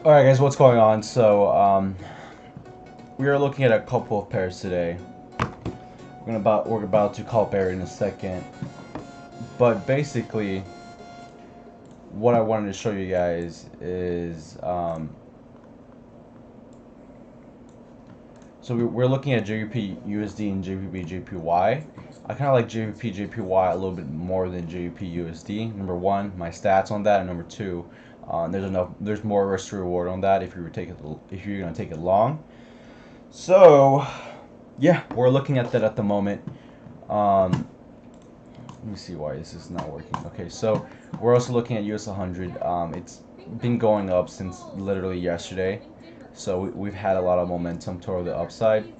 Alright guys, what's going on? We are looking at a couple of pairs today. We're about to call pair in a second. But basically, what I wanted to show you guys is we're looking at JPY USD and JPY JPY. I kind of like JPY JPY a little bit more than JPY USD. Number one, my stats on that, and number two, there's more risk to reward on that if if you're gonna take it long. So, yeah, we're looking at that at the moment. Let me see why this is not working. Okay, so we're also looking at US 100. It's been going up since literally yesterday. So we've had a lot of momentum toward the upside.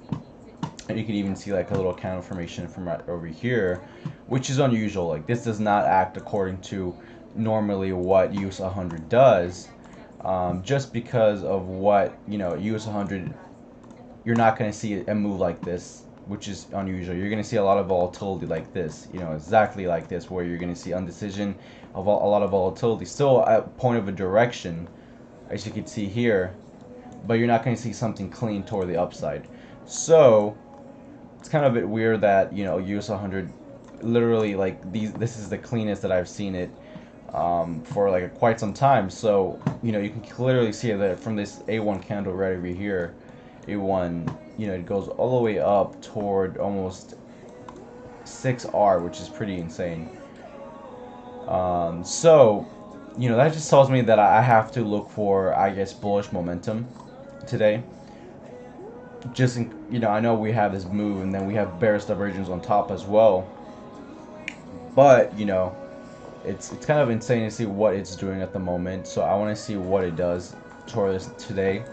And you can even see like a little candle formation from right over here, which is unusual. Like this does not act according to normally what US 100 does. Just because of what, US 100, you're not going to see a move like this, which is unusual. You're going to see a lot of volatility like this, exactly like this, where you're going to see undecision, a lot of volatility, still at point of a direction, as you can see here, but you're not going to see something clean toward the upside. So it's kind of a bit weird that US 100 literally like this is the cleanest that I've seen it for like quite some time. So you can clearly see that from this A1 candle right over here, A1, it goes all the way up toward almost 6R, which is pretty insane. So that just tells me that I have to look for, I guess, bullish momentum today. Just I know we have this move, and then we have bearish divergence on top as well. But it's kind of insane to see what it's doing at the moment. So I want to see what it does toward this today.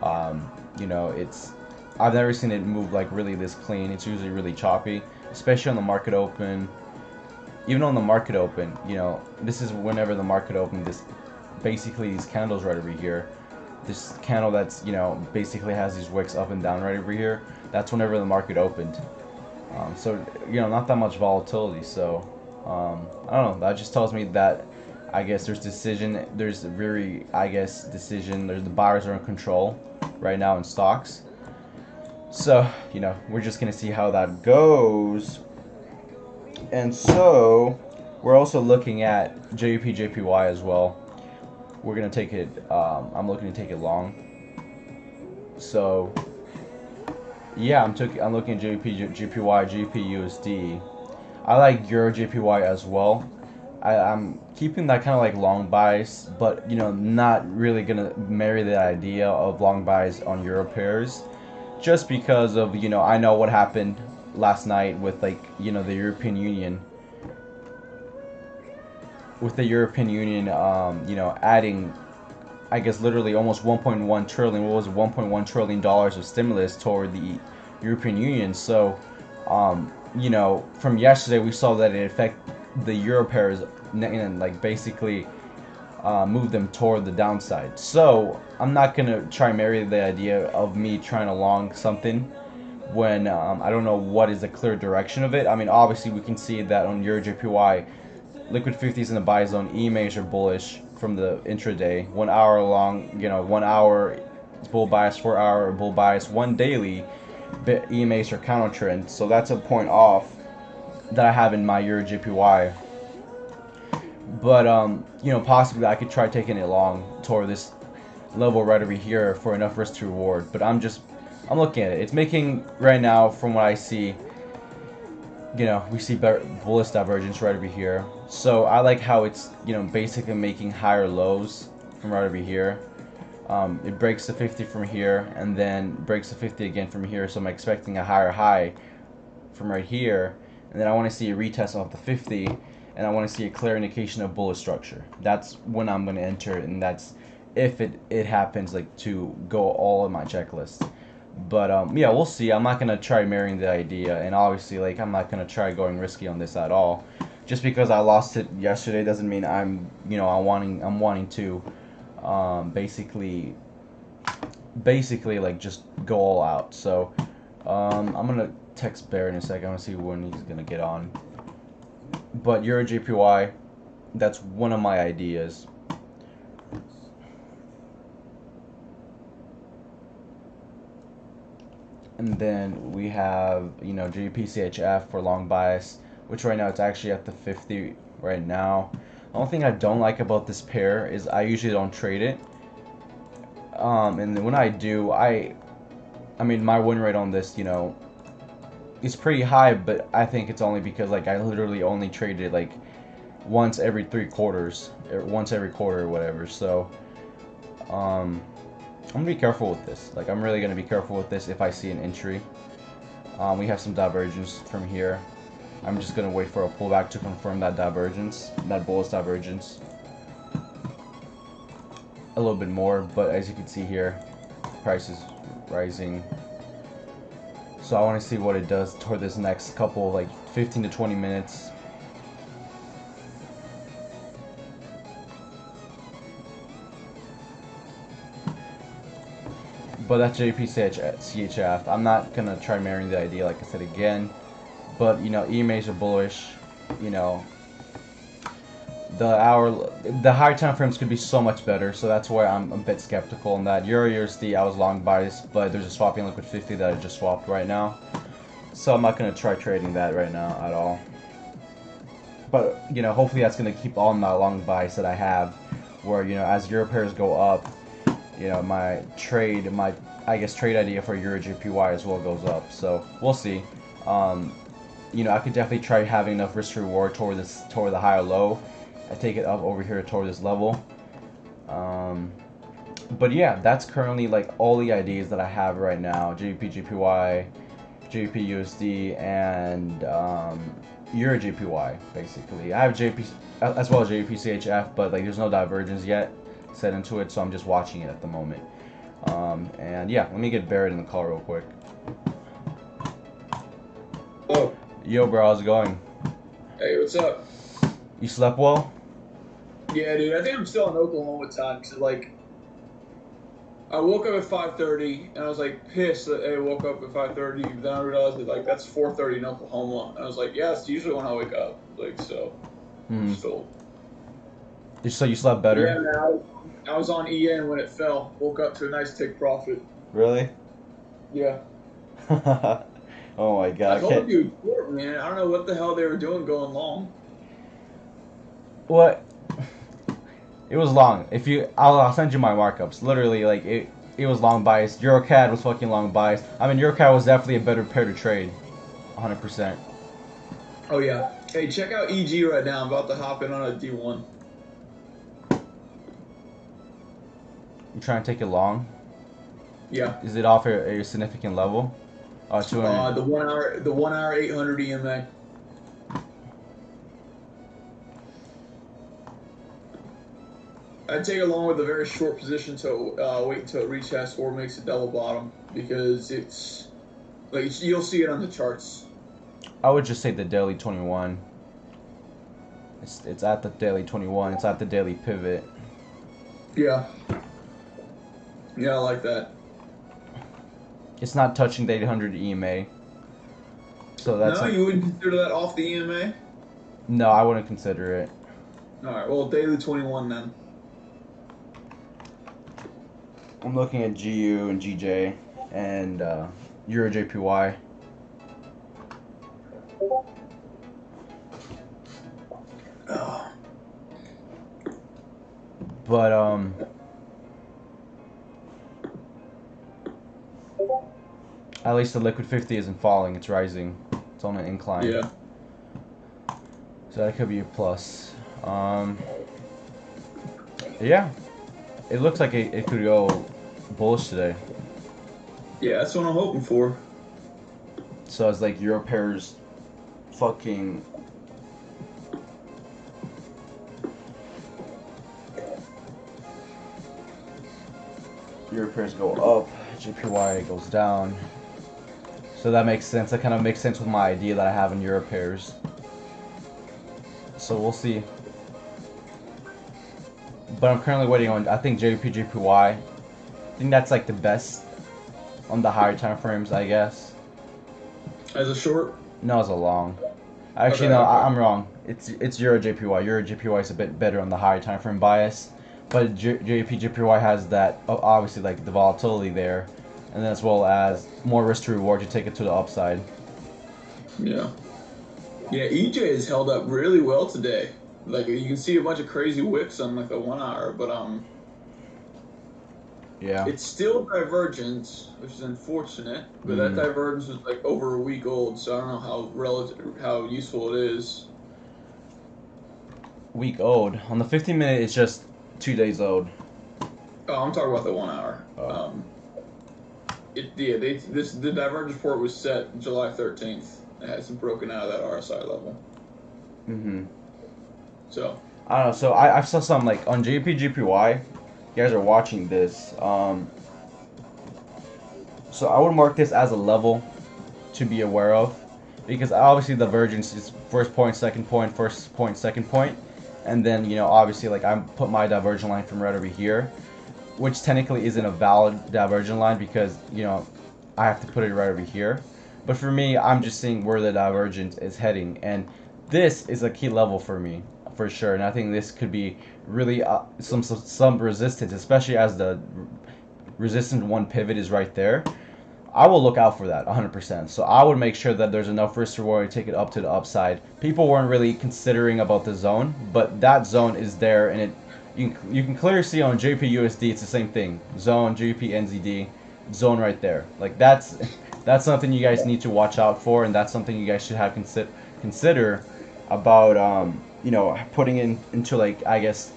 I've never seen it move like really this clean. It's usually really choppy, especially on the market open. Even on the market open, this is whenever the market open. This basically these candles right over here. This candle that's basically has these wicks up and down right over here. That's whenever the market opened. So not that much volatility. So I don't know. That just tells me that I guess there's decision. There's very decision. There's the buyers are in control right now in stocks. So we're just gonna see how that goes. And so we're also looking at JP JPY as well. We're gonna take it. I'm looking to take it long. So yeah, I'm looking at JPY, GBP USD. I like Euro JPY as well. I'm keeping that kind of like long buys, but not really gonna marry the idea of long buys on Euro pairs, just because of I know what happened last night with the European Union. With the European Union, adding, I guess, literally almost 1.1 trillion. What was it, 1.1 trillion dollars of stimulus toward the European Union. So, from yesterday we saw that it affected the euro pairs and like basically move them toward the downside. So I'm not gonna try and marry the idea of me trying to long something when I don't know what is the clear direction of it. I mean, obviously we can see that on Euro JPY, liquid 50s in the buy zone, EMAs are bullish from the intraday. 1 hour long, 1 hour bull bias, 4 hour bull bias, one daily EMAs are counter trend. So that's a point off that I have in my Euro JPY. But possibly I could try taking it long toward this level right over here for enough risk to reward. But I'm looking at it. It's making right now, from what I see, we see bullish divergence right over here. So I like how it's basically making higher lows from right over here. It breaks the 50 from here and then breaks the 50 again from here. So I'm expecting a higher high from right here, and then I want to see a retest off the 50, and I want to see a clear indication of bullish structure. That's when I'm going to enter, and that's if it happens like to go all in my checklist. But yeah, we'll see. I'm not gonna try marrying the idea, and obviously, like, I'm not gonna try going risky on this at all. Just because I lost it yesterday doesn't mean I'm wanting to basically like just go all out. So I'm gonna text Bear in a second. I want to see when he's gonna get on. But Euro JPY, that's one of my ideas. And then we have, GBPCHF for long bias, which right now it's actually at the 50 right now. The only thing I don't like about this pair is I usually don't trade it. And then when I do, I mean, my win rate on this, is pretty high, but I think it's only because, like, I literally only traded it, like, once every 3 quarters, or once every quarter or whatever. So, I'm gonna be careful with this. Like, I'm really gonna be careful with this if I see an entry. We have some divergence from here. I'm just gonna wait for a pullback to confirm that divergence, that bullish divergence. A little bit more, but as you can see here, price is rising. So I want to see what it does toward this next couple, like 15 to 20 minutes. But that's JPCHF. I'm not gonna try marrying the idea, like I said again. But EMAs are bullish. You know, the higher time frames could be so much better. So that's why I'm a bit skeptical on that. Euro USD, I was long biased, but there's a swapping liquid 50 that I just swapped right now. So I'm not gonna try trading that right now at all. But hopefully that's gonna keep on my long bias that I have, where as Euro pairs go up, my I guess trade idea for Euro JPY as well goes up. So we'll see. I could definitely try having enough risk reward toward the high or low. I take it up over here toward this level. But yeah, that's currently like all the ideas that I have right now: JP JPY, JP USD, and Euro JPY. Basically, I have JP as well as JP CHF, but like there's no divergence yet set into it, so I'm just watching it at the moment. And yeah, let me get buried in the call real quick. Oh. Yo, bro, how's it going? Hey, what's up? You slept well? Yeah, dude, I think I'm still in Oklahoma time because, like, I woke up at 5:30 and I was like pissed that I woke up at 5:30. Then I realized that like that's 4:30 in Oklahoma, and I was like, yeah, it's usually when I wake up. Like, so still. So you slept better? Yeah, man. I was on EN when it fell. Woke up to a nice take profit. Really? Yeah. Oh my god. I told you before, man. I don't know what the hell they were doing going long. What? It was long. I'll send you my markups. Literally, like it was long biased. EuroCAD was fucking long biased. I mean, EuroCAD was definitely a better pair to trade, 100%. Oh yeah. Hey, check out EG right now. I'm about to hop in on a D1. You trying to take it long? Yeah. Is it off a significant level? 200. The 1 hour 800 EMA. I'd take it along with a very short position to wait until it retests or makes a double bottom because it's like you'll see it on the charts. I would just say the daily 21. It's at the daily 21. It's at the daily pivot. Yeah. Yeah, I like that. It's not touching the 800 EMA. So that's no, you wouldn't consider that off the EMA? No, I wouldn't consider it. Alright, well, daily 21 then. I'm looking at GU and GJ and Euro JPY. But at least the liquid 50 isn't falling, it's rising. It's on an incline. Yeah. So that could be a plus. Yeah. It looks like it could go bullish today. Yeah, that's what I'm hoping for. So it's like Euro pairs fucking Euro pairs go up, JPY goes down. So that makes sense. That kind of makes sense with my idea that I have in Euro pairs. So we'll see. But I'm currently waiting on, I think, JPY. I think that's like the best on the higher time frames, I guess. As a short? No, as a long. Actually, okay, no, okay. I'm wrong. It's Euro JPY. Euro JPY is a bit better on the higher time frame bias, but JPY has that obviously like the volatility there, and as well as more risk to reward to take it to the upside. Yeah. Yeah, EJ has held up really well today. Like you can see a bunch of crazy wicks on like the 1 hour, but Yeah. it's still divergence, which is unfortunate. But that Mm. divergence was like over a week old, so I don't know how useful it is. Week old. On the 15 minute, it's just 2 days old. Oh, I'm talking about the 1 hour. Oh. The divergence report was set July 13th. It hasn't broken out of that RSI level. Mm-hmm. So I don't know. So I saw some like on JPGPY. You guys are watching this. So I would mark this as a level to be aware of, because obviously the divergence is first point, second point, first point, second point, and then obviously like I put my divergent line from right over here, which technically isn't a valid divergent line because I have to put it right over here. But for me, I'm just seeing where the divergence is heading, and this is a key level for me for sure. And I think this could be really some resistance, especially as the resistance one pivot is right there. I will look out for that 100%. So I would make sure that there's enough risk reward to take it up to the upside. People weren't really considering about the zone, but that zone is there, and you can clearly see on JPUSD it's the same thing. Zone, JPNZD, zone right there. Like that's something you guys need to watch out for, and that's something you guys should have consider about putting into like I guess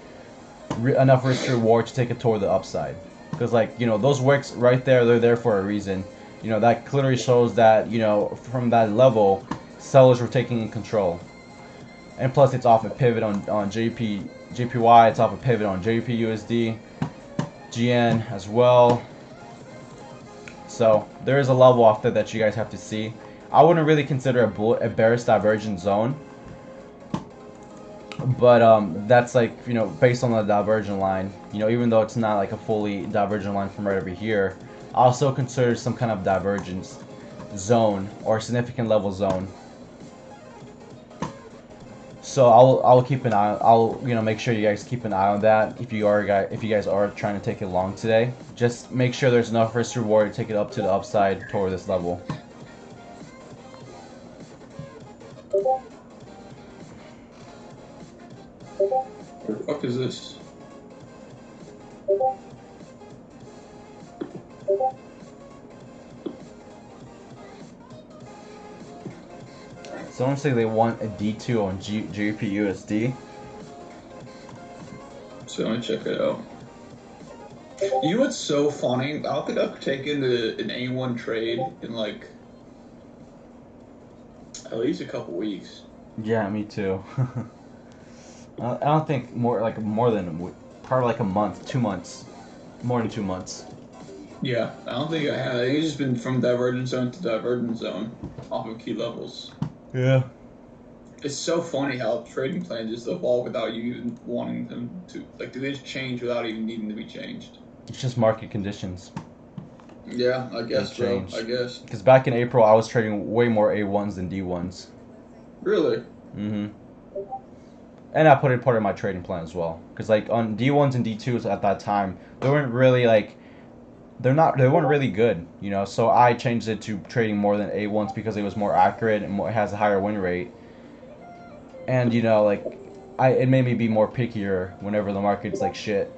enough risk reward to take it toward the upside. Because like those wicks right there, they're there for a reason. That clearly shows that from that level, sellers were taking in control. And plus, it's off a pivot on JPY. It's off a pivot on JPUSD, GN as well. So there is a level off there that you guys have to see. I wouldn't really consider a bearish divergent zone, but that's like based on the divergent line. Even though it's not like a fully divergent line from right over here, I'll still consider some kind of divergence zone or significant level zone. So I'll keep an eye. I'll make sure you guys keep an eye on that. If you guys are trying to take it long today, just make sure there's enough risk reward to take it up to the upside toward this level. what the fuck is this? Someone say they want a D2 on JPUSD. So let me check it out. You know what's so funny? I don't think I've taken an A1 trade in like at least a couple weeks. Yeah, me too. I don't think more than probably like a month, 2 months, more than 2 months. Yeah, I don't think I have. I think it's just been from divergent zone to divergent zone off of key levels. Yeah. It's so funny how trading plans just evolve without you even wanting them to. Like, do they just change without even needing to be changed? It's just market conditions. Yeah, I guess, bro. Changed. I guess. Because back in April, I was trading way more A1s than D1s. Really? Mm-hmm. And I put it part of my trading plan as well. Because like on D1s and D2s at that time, they weren't really like they weren't really good, So I changed it to trading more than A1s because it was more accurate and it has a higher win rate. And like it made me be more pickier whenever the market's like shit.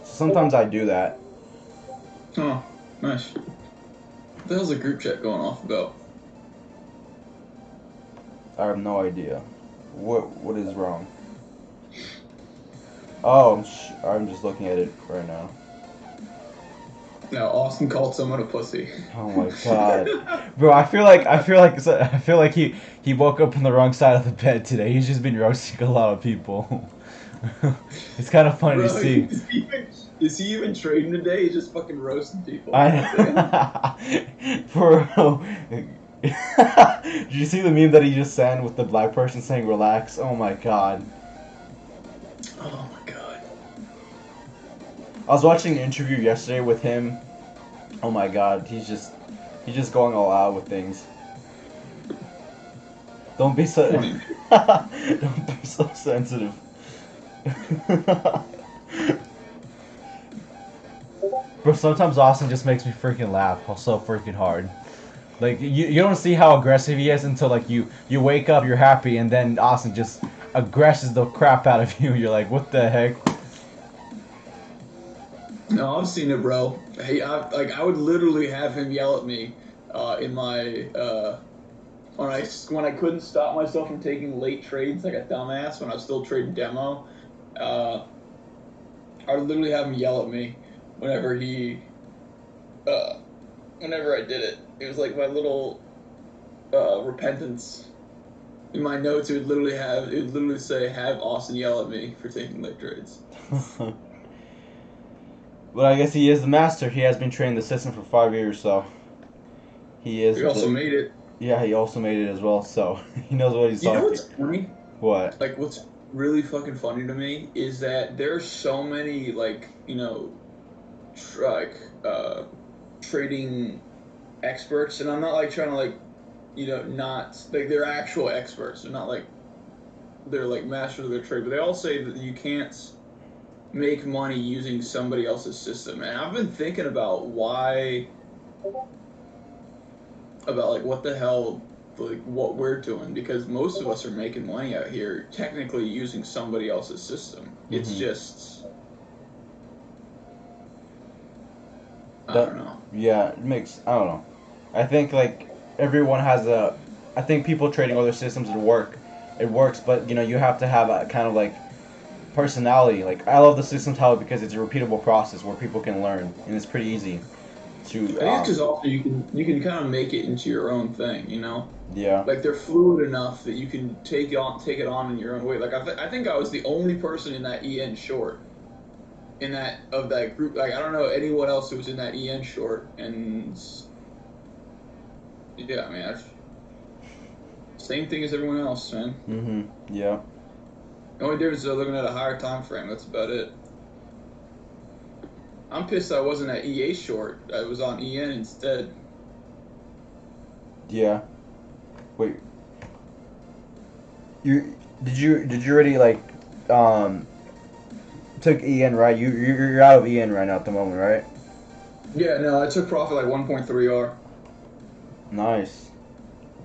Sometimes I do that. Oh, nice. What the hell's a group chat going off about? I have no idea. What is wrong? Oh, I'm just looking at it right now. No, Austin called someone a pussy. Oh my god, bro! I feel like he woke up on the wrong side of the bed today. He's just been roasting a lot of people. It's kind of funny Bro, to see. Is he even trading today? He's just fucking roasting people. Bro, did you see the meme that he just sent with the black person saying "relax"? Oh my god. Oh my god. I was watching an interview yesterday with him. Oh my god, he's just going all out with things. Don't be so don't be so sensitive. Bro, sometimes Austin just makes me freaking laugh so freaking hard. Like you don't see how aggressive he is until like you wake up, you're happy, and then Austin just aggresses the crap out of you. You're like, what the heck? No, I've seen it, bro. I would literally have him yell at me in my when I couldn't stop myself from taking late trades like a dumbass when I was still trading demo. Uh, I would literally have him yell at me whenever he uh, whenever I did it. It was like my little repentance. In my notes, it would literally say, "Have Austin yell at me for taking late trades." But I guess he is the master. He has been training the system for 5 years, so he is He also the. made it. Yeah, he also made it as well, so he knows what he's You know talking. what's funny? What? Like, what's really fucking funny to me is that there's so many like tr- like uh, trading experts, and I'm not like trying to like not like they're actual experts. They're not like they're like masters of their trade, but they all say that you can't make money using somebody else's system. And I've been thinking about like what the hell, like what we're doing, because most of us are making money out here technically using somebody else's system. It's just I That don't know. yeah, it makes I don't know. I think like everyone has a. I think people trading other systems it works, but you have to have a kind of like personality. Like I love the systems how because it's a repeatable process where people can learn and it's pretty easy to I think it's because also you can kind of make it into your own thing, you know. yeah. Like they're fluid enough that you can take it on in your own way. Like I think I was the only person in that EN short in that of that group. Like I don't know anyone else who was in that EN short, and yeah, I mean, same thing as everyone else, man. Yeah. The only difference is they're looking at a higher time frame. That's about it. I'm pissed I wasn't at EA short. I was on EN instead. Yeah. Wait. Did you already like um took EN right? You're out of EN right now at the moment, right? Yeah, no, I took profit like 1.3R. Nice.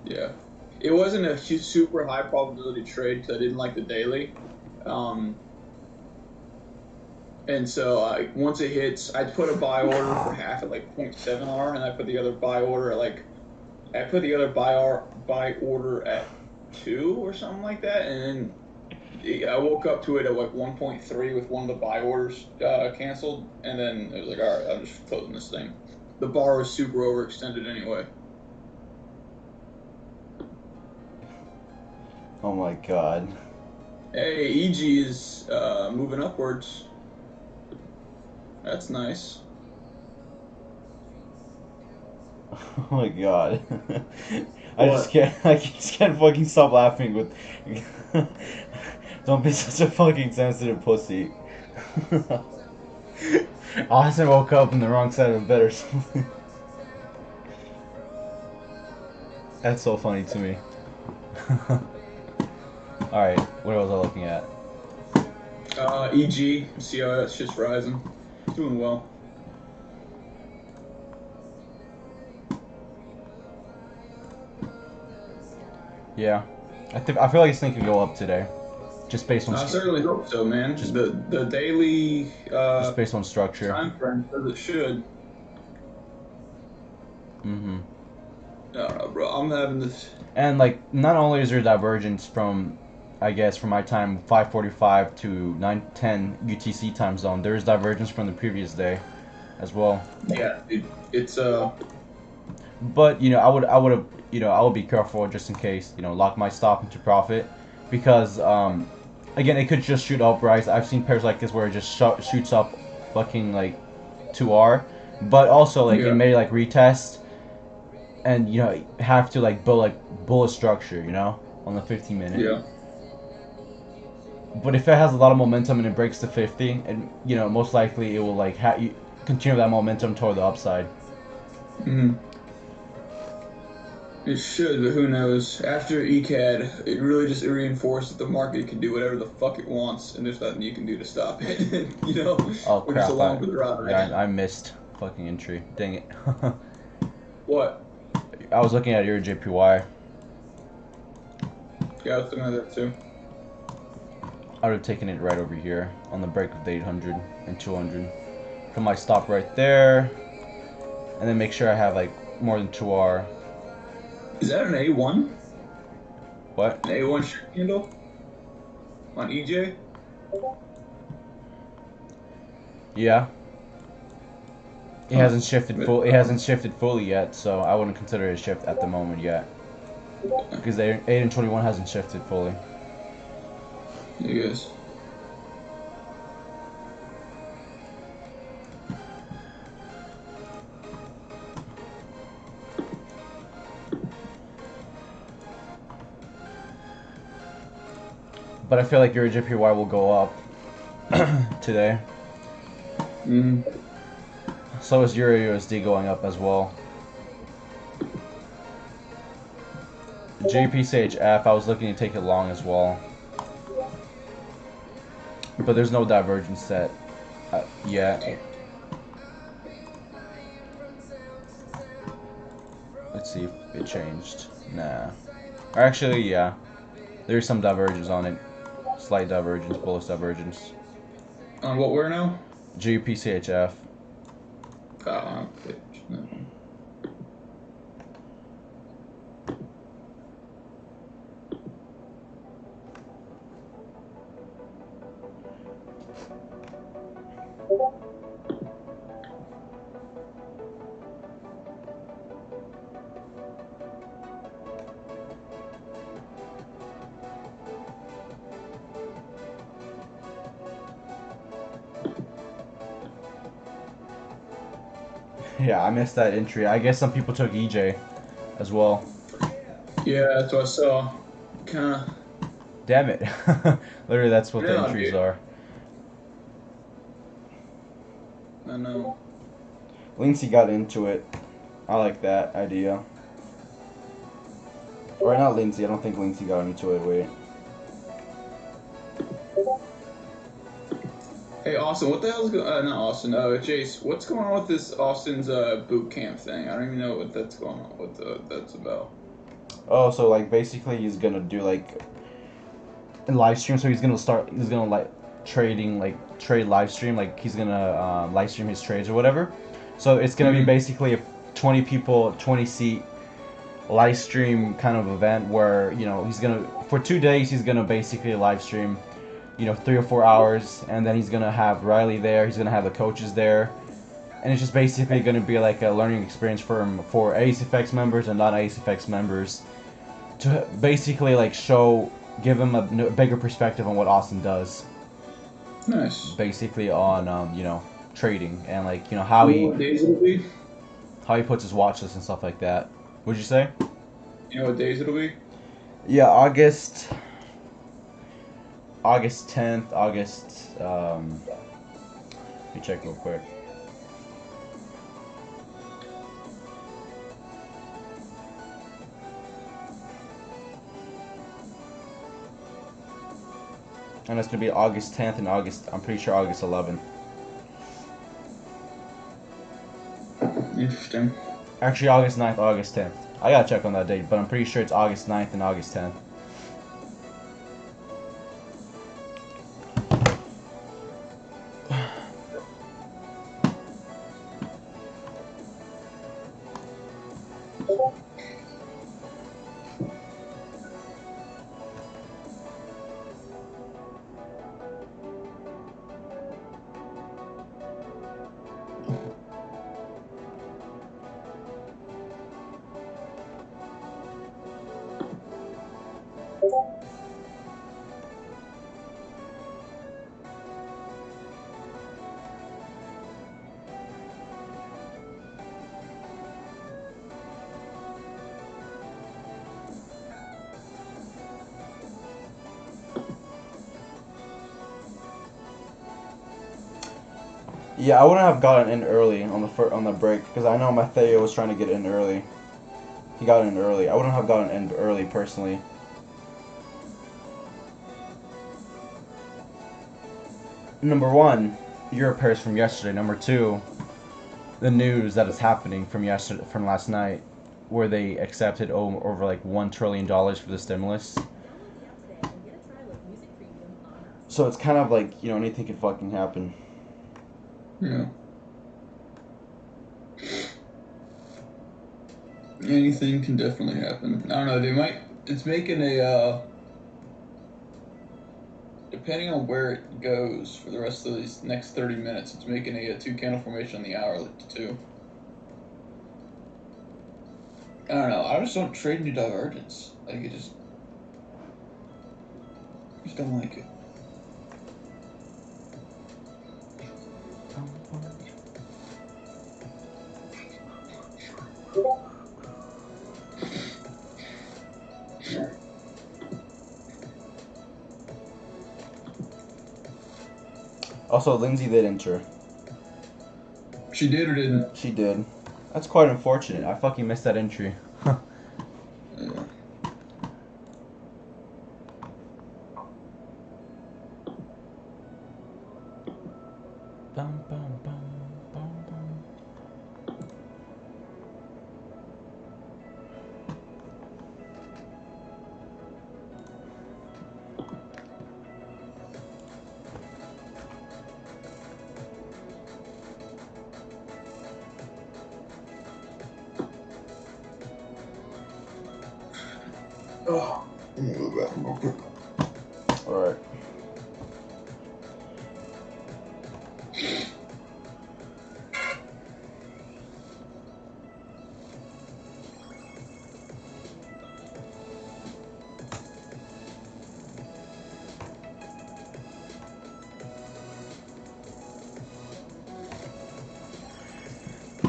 Yeah. It wasn't a super high probability trade because I didn't like the daily. Um, and so once it hits, I put a buy order for half at like 0.7R, and I put the other buy order at buy order at 2 or something like that. And then I woke up to it at like 1.3 with one of the buy orders canceled. And then it was like, all right, I'm just closing this thing. The bar was super overextended anyway. Oh my god. Hey, EG is moving upwards. That's nice. Oh my god. What? I just can't fucking stop laughing with don't be such a fucking sensitive pussy. Austin woke up in the wrong side of the bed or something. That's so funny to me. Alright, what was I looking at? EG. See how that shit's rising. Doing well. Yeah. I feel like this thing could go up today. Just based on I certainly hope so, man. Just- The daily just based on structure. time frame says it should. Mm-hmm. I don't know, bro. I'm having this. And like not only is there divergence from I guess from my time 5:45 to 9:10 UTC time zone, there is divergence from the previous day as well. Yeah, it's But I would have I would be careful just in case, lock my stop into profit because again, it could just shoot up, right? I've seen pairs like this where it just shoots up fucking like 2R, but also like Yeah. it may like retest and have to like build like bullet structure, on the 15 minute. Yeah. But if it has a lot of momentum and it breaks to 50, and most likely it will like continue that momentum toward the upside. hmm It should, but who knows? After ECAD, it really just reinforced that the market can do whatever the fuck it wants, and there's nothing you can do to stop it. Oh We're just crap! along for the ride. Yeah, I missed. fucking entry. Dang it. What? I was looking at your JPY. Yeah, I was looking at that too. I would have taken it right over here on the break of the 800 and 200. Put my stop right there, and then make sure I have like more than 2R. Is that an A1? What? An A1 handle on EJ? Yeah. It Huh. hasn't shifted full. It hasn't shifted fully yet, so I wouldn't consider it a shift at the moment yet, because the 8 and 21 hasn't shifted fully. Yes. But I feel like your JPY will go up today. Mm. So is Euro USD going up as well. JPCHF, I was looking to take it long as well. But there's no divergence set yet. Let's see if it changed. Nah. Or actually, yeah. There's some divergence on it. Slight divergence, bullish divergence. On what we're now? JPCHF. Bitch. No. Yeah, I missed that entry. I guess some people took EJ as well. Yeah, that's what I saw. Kinda. Damn it. Literally, that's what the Yeah, entries dude. are. I know. Linksy got into it. I like that idea. Or not Lindsay, I don't think Lindsay got into it, wait. Hey, Austin, what the hell's going on? Not Austin, Chase, what's going on with this Austin's boot camp thing? I don't even know what that's going on, that's about. Oh, so like basically he's gonna do like a live stream, so he's gonna like trading, like trade live stream, like he's gonna live stream his trades or whatever. So it's gonna be basically a 20 people, 20 seat live stream kind of event where, you know, he's gonna, for 2 days, he's gonna basically live stream, you know, 3 or 4 hours, and then he's gonna have Riley there, he's gonna have the coaches there, and it's just basically gonna be like a learning experience for AceFX members and non AceFX members to basically like give him a bigger perspective on what Austin does, Nice. basically on you know, trading and like, you know, You know what days it'll be? how he puts his watch list and stuff like that. Would you say? You know what days it'll be? Yeah, August 10th, let me check real quick. And it's gonna be August 10th and I'm pretty sure August 11th. Interesting. Actually, August 9th, August 10th. I gotta check on that date, but I'm pretty sure it's August 9th and August 10th. Yeah, I wouldn't have gotten in early on the break because I know Matteo was trying to get in early. He got in early. I wouldn't have gotten in early personally. Number one, Euro pairs from yesterday. Number two, the news that is happening from last night, where they accepted over like $1 trillion for the stimulus. So it's kind of like, anything could fucking happen. Yeah. Anything can definitely happen. I don't know. They might. It's making a. Depending on where it goes for the rest of these next 30 minutes, it's making a two candle formation on the hourly too. I don't know. I just don't trade new divergence. Like it just don't like it. Also, Lindsay did enter. She did or didn't? She did. That's quite unfortunate. I fucking missed that entry. Yeah. Bum, bum, bum, bum, bum. Oh, I'm gonna go to the bathroom real quick. Alright.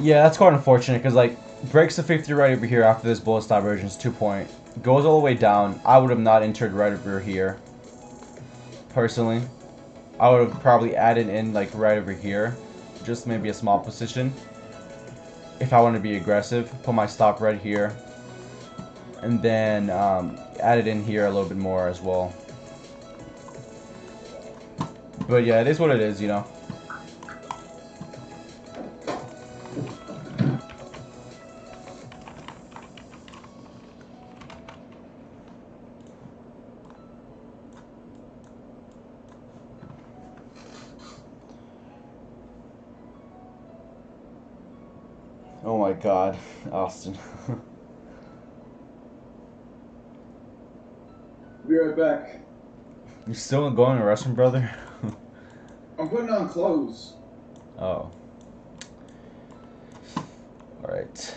Yeah, that's quite unfortunate because, like, breaks the 50 right over here after this bullish divergence 2 point. Goes all the way down. I would have not entered right over here. Personally. I would have probably added in, like, right over here. Just maybe a small position. If I want to be aggressive. Put my stop right here. And then add it in here a little bit more as well. But yeah, it is what it is, Oh my god, Austin. Be right back. You still going to the restroom, brother? I'm putting on clothes. Oh. Alright.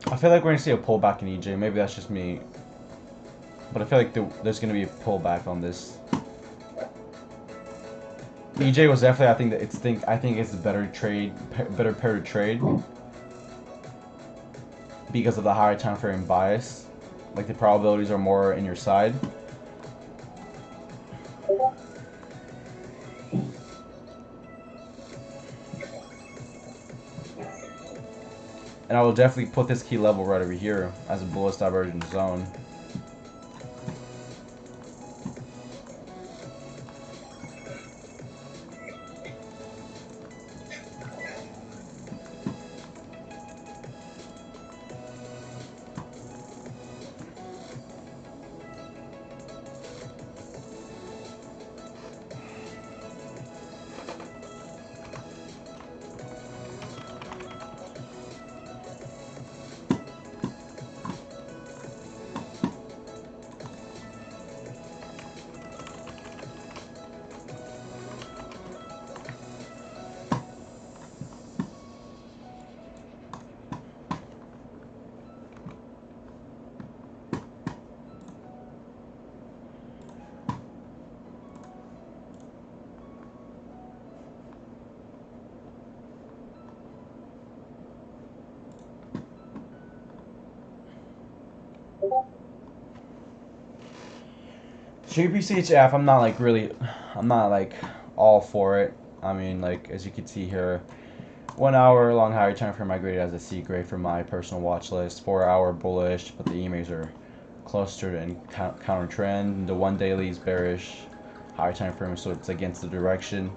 I feel like we're going to see a pullback in EJ. Maybe that's just me. But I feel like there's going to be a pullback on this. EJ was definitely, I think it's a better pair to trade. Because of the higher time frame bias. Like, the probabilities are more in your side. And I will definitely put this key level right over here as a bullish divergence zone. GPCHF, I'm not like all for it. I mean, like, as you can see here, 1 hour long higher time frame I graded as a C grade for my personal watch list. 4 hour bullish, but the EMAs are clustered and counter trend. The 1 daily is bearish, higher time frame, so it's against the direction.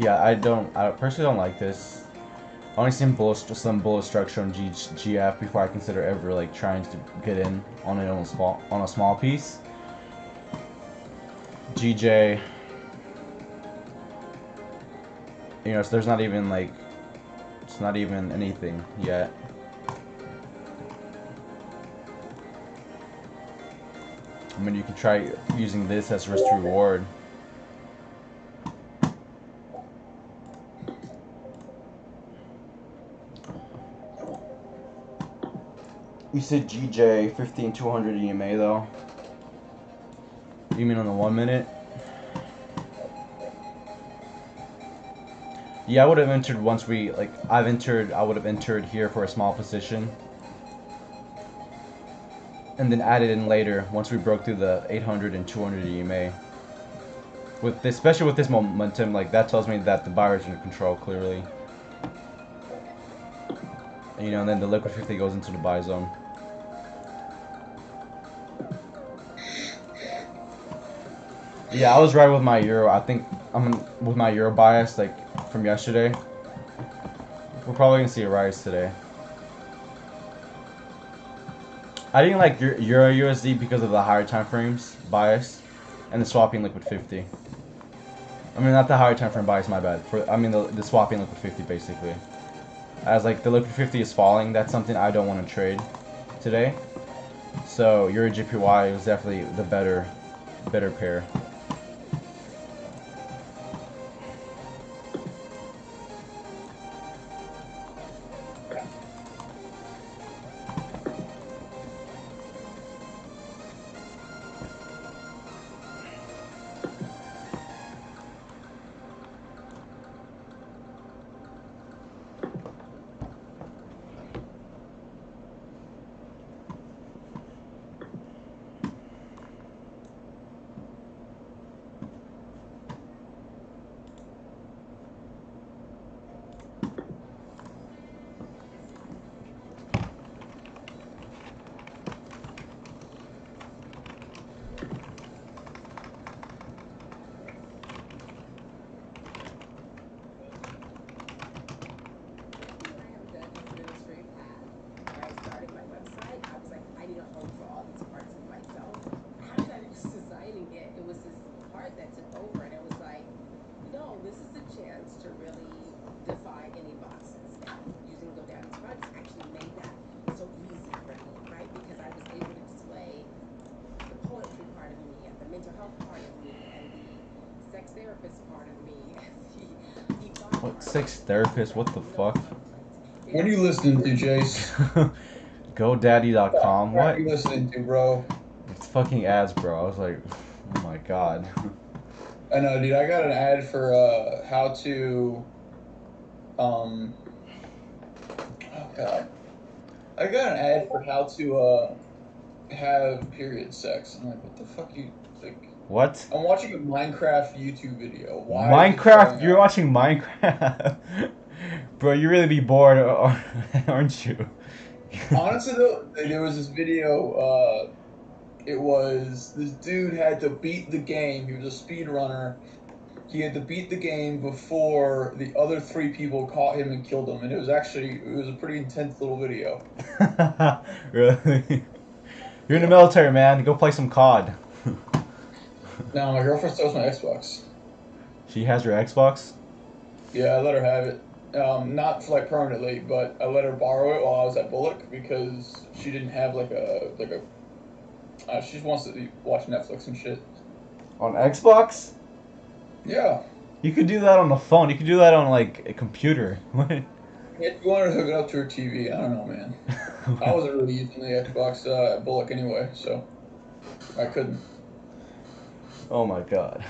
Yeah, I personally don't like this. I only seen some bullish structure on GF before I consider ever like trying to get in on it on a small piece. GJ, so there's not even like, it's not even anything yet. I mean, you can try using this as risk to reward. You said GJ 15200 EMA though. You mean on the 1 minute? Yeah, I would have entered once we like I would have entered here for a small position. And then added in later once we broke through the 800 and 200 EMA. With this, especially with this momentum, like that tells me that the buyer's in control clearly. And then the liquid 50 goes into the buy zone. Yeah, I was right with my euro. I think I'm with my euro bias, like from yesterday. We're probably gonna see a rise today. I didn't like Euro USD because of the higher time frames bias and the swapping liquid 50. I mean, not the higher time frame bias, my bad. The swapping liquid 50 basically. As like the liquid 50 is falling, that's something I don't want to trade today. So Euro JPY was definitely the better pair. What, sex therapist? What the fuck? What are you listening to, Jace? GoDaddy.com. What What? are you listening to, bro? fucking ads, bro. I was like, oh my god. I know, dude. I got an ad for how to oh god. I got an ad for how to have period sex. I'm like, what the fuck you like? What? I'm watching a Minecraft YouTube video. Why is it Minecraft? showing You're up? watching Minecraft? Bro, you really be bored, aren't you? Honestly, though, there was this video. It was this dude had to beat the game. He was a speed runner. He had to beat the game before the other three people caught him and killed him. And it was a pretty intense little video. Really? You're in the Yeah. military, man. Go play some COD. Now my girlfriend still has my Xbox. She has your Xbox? Yeah, I let her have it. Not for like permanently, but I let her borrow it while I was at Bullock because she didn't have like a. She just wants to watch Netflix and shit. On Xbox? Yeah. You could do that on the phone. You could do that on like a computer. What? If you wanted to hook it up to her TV, I don't know, man. I wasn't really using the Xbox at Bullock anyway, so I couldn't. Oh my god.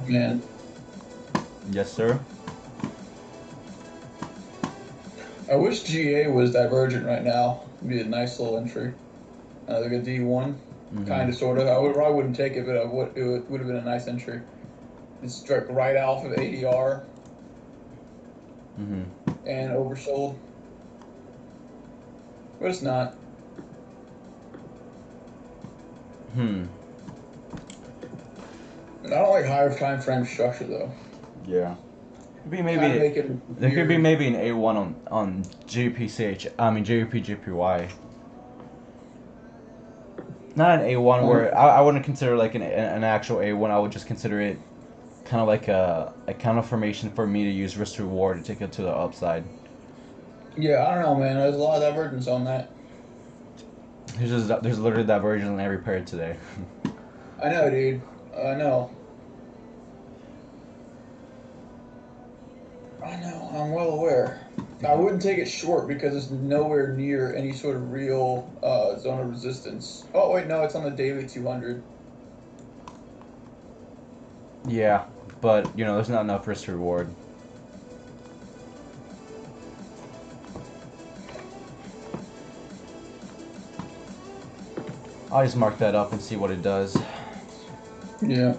Man, Yes, sir. I wish GA was Divergent right now. It'd be a nice little entry. Like a D1, kind of, sort of. I wouldn't take it, but would have been a nice entry. It's struck right off of ADR Mm-hmm. and oversold. But it's not. Hmm. I don't like higher time frame structure though. Yeah. Could be Kind of maybe make it there could be weird. maybe an A1 on GPCH. I mean JPGPY. Not an A1 where I wouldn't consider like an actual A1. I would just consider it kind of like a counter formation for me to use risk to reward to take it to the upside. Yeah, I don't know, man. There's a lot of divergence on that. There's literally divergence in every pair today. I know, dude. I know. I know. I'm well aware. I wouldn't take it short because it's nowhere near any sort of real zone of resistance. Oh wait, no, it's on the daily 200. Yeah, but you know there's not enough risk to reward. I'll just mark that up and see what it does. Yeah.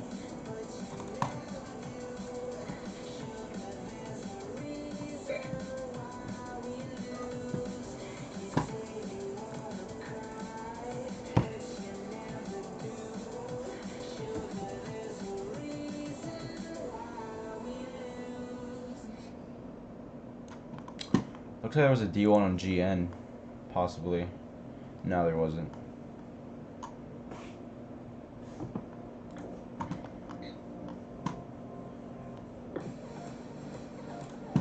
Looks like there was a D1 on GN, possibly. No, there wasn't.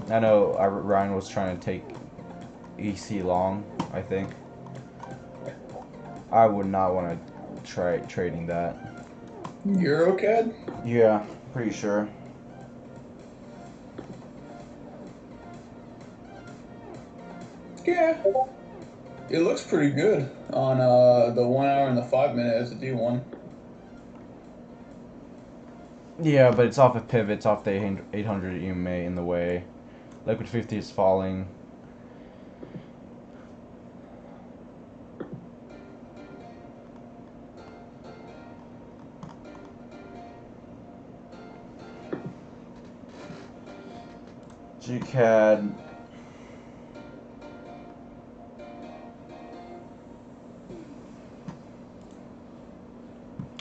I know Ryan was trying to take EC long, I think. I would not want to try trading that. Eurocad? Yeah, pretty sure. Yeah. It looks pretty good on the 1 hour and the 5 minute as a D1. Yeah, but it's off a pivot, it's off the 800 EMA in the way. Liquid 50 is falling. GCAD.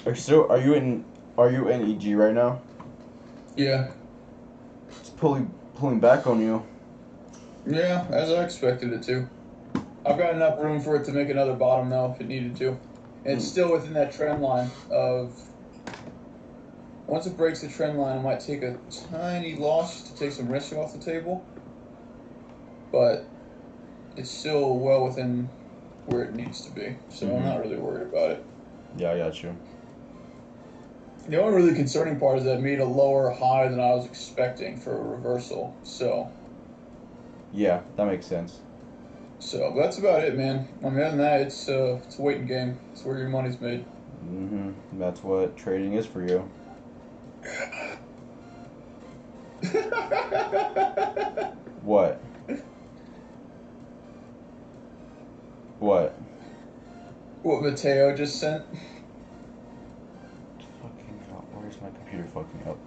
Are you in EG right now? Yeah. It's pulling back on you. Yeah, as I expected it to. I've got enough room for it to make another bottom though if it needed to. And it's still within that trend line of once it breaks the trend line, I might take a tiny loss to take some risk off the table. but it's still well within where it needs to be. So I'm not really worried about it. Yeah, I got you. The only really concerning part is that it made a lower high than I was expecting for a reversal. So Yeah, that makes sense. but that's about it, man. I mean, other than that, it's a waiting game. It's where your money's made. That's what trading is for you. What? What? What Mateo just sent? Fucking hell, where's my computer fucking up?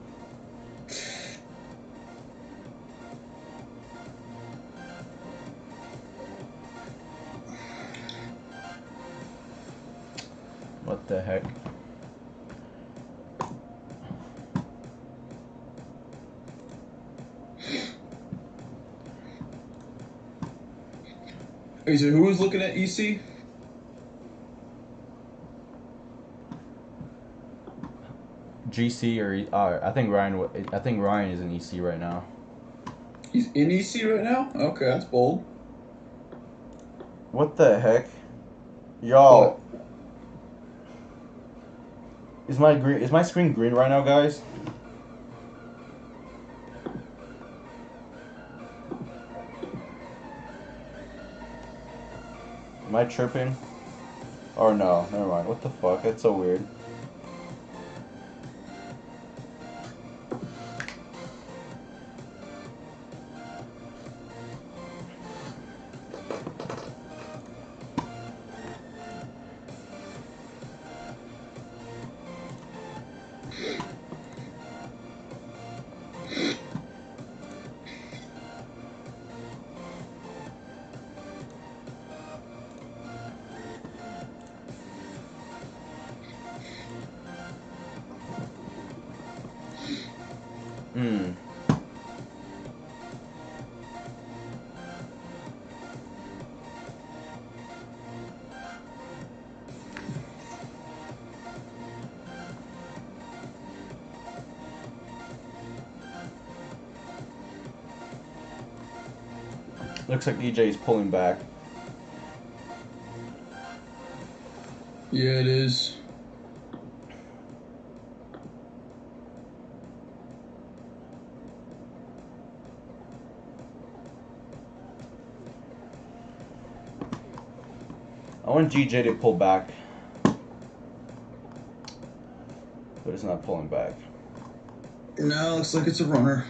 What the heck? Hey, so who was looking at EC? GC or I think Ryan. I think Ryan is in EC right now. He's in EC right now? Okay, that's bold. What the heck, y'all? Is my screen green right now, guys? Am I tripping? Or no? Never mind. What the fuck? That's so weird. Looks like EJ is pulling back. Yeah, it is. I want GJ to pull back, but it's not pulling back. No, looks like it's a runner.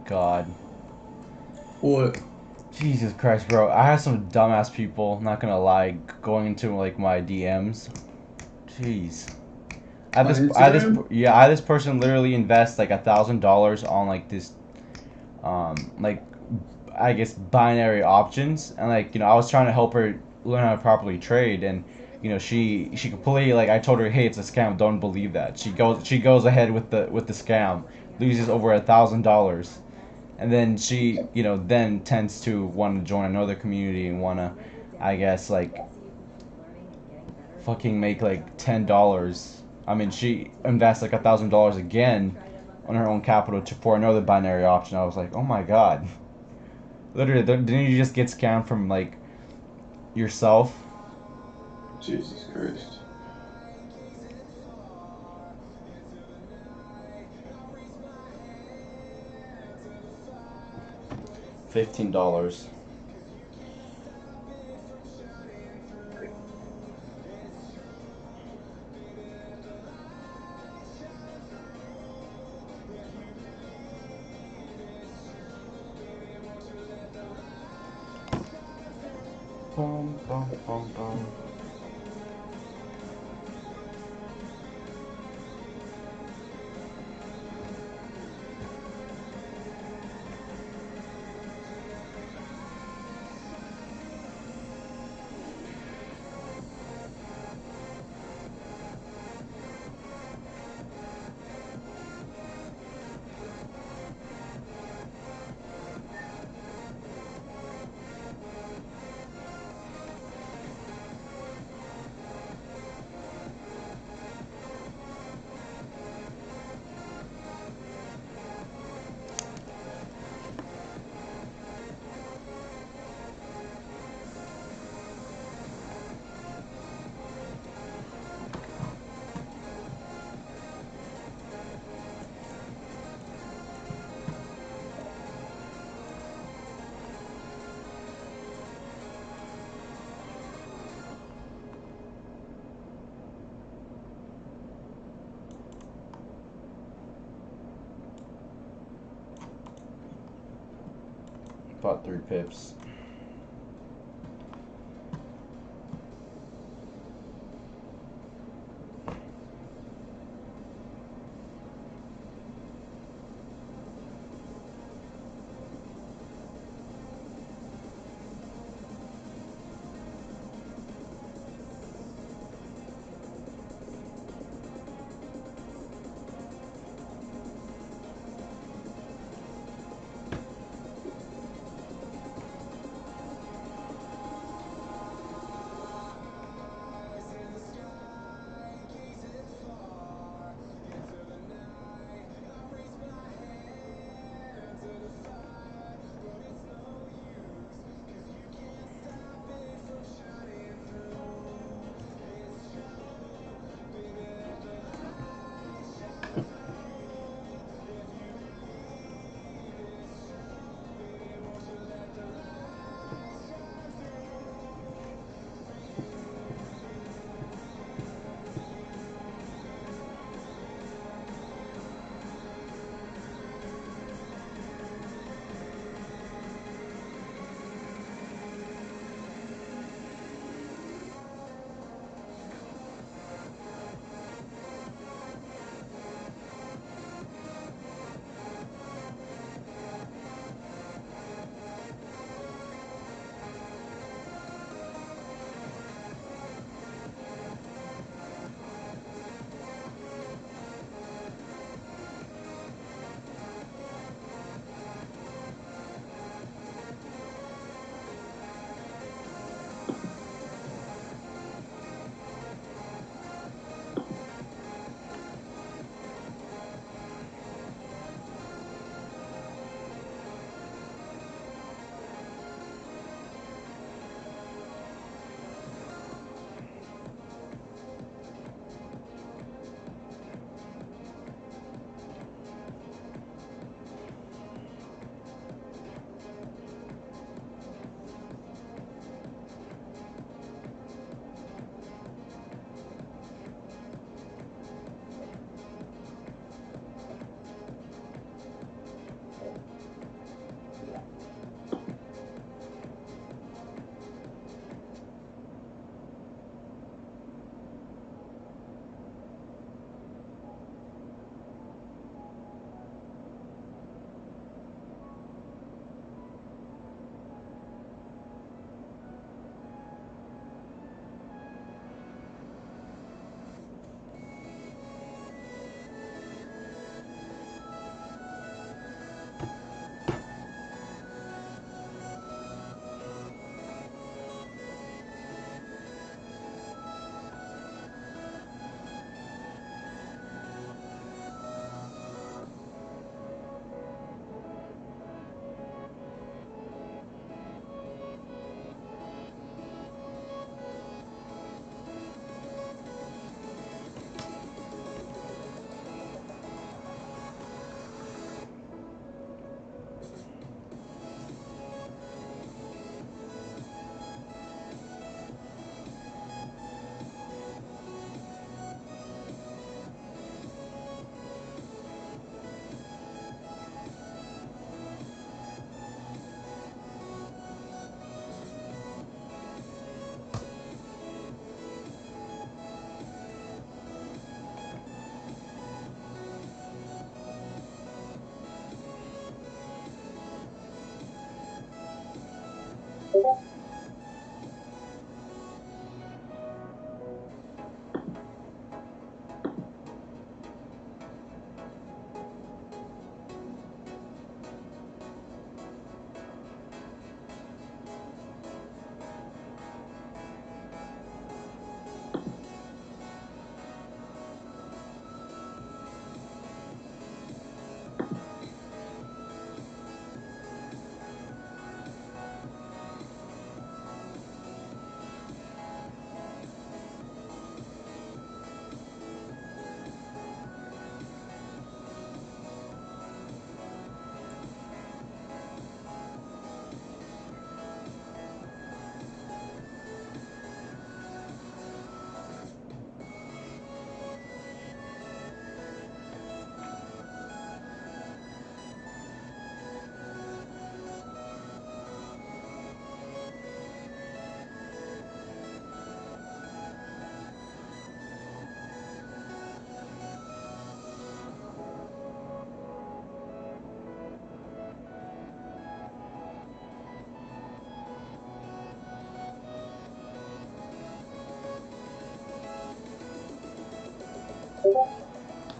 God. What? Jesus Christ, bro. I have some dumbass people, not gonna lie, going into like my DMs. Jeez. On Instagram? I had this person literally invest like $1,000 on like this, like I guess binary options, and like I was trying to help her learn how to properly trade, and she completely like I told her, hey, it's a scam, don't believe that. She goes ahead with the scam, loses over $1,000, and then she then tends to want to join another community and want to, I guess, like fucking make like $10. I mean, she invests like $1,000 again on her own capital for another binary option. I was like, oh my god. Literally, didn't you just get scammed from like yourself? Jesus Christ. $15. Bum, bum, bum, bum. About 3 pips.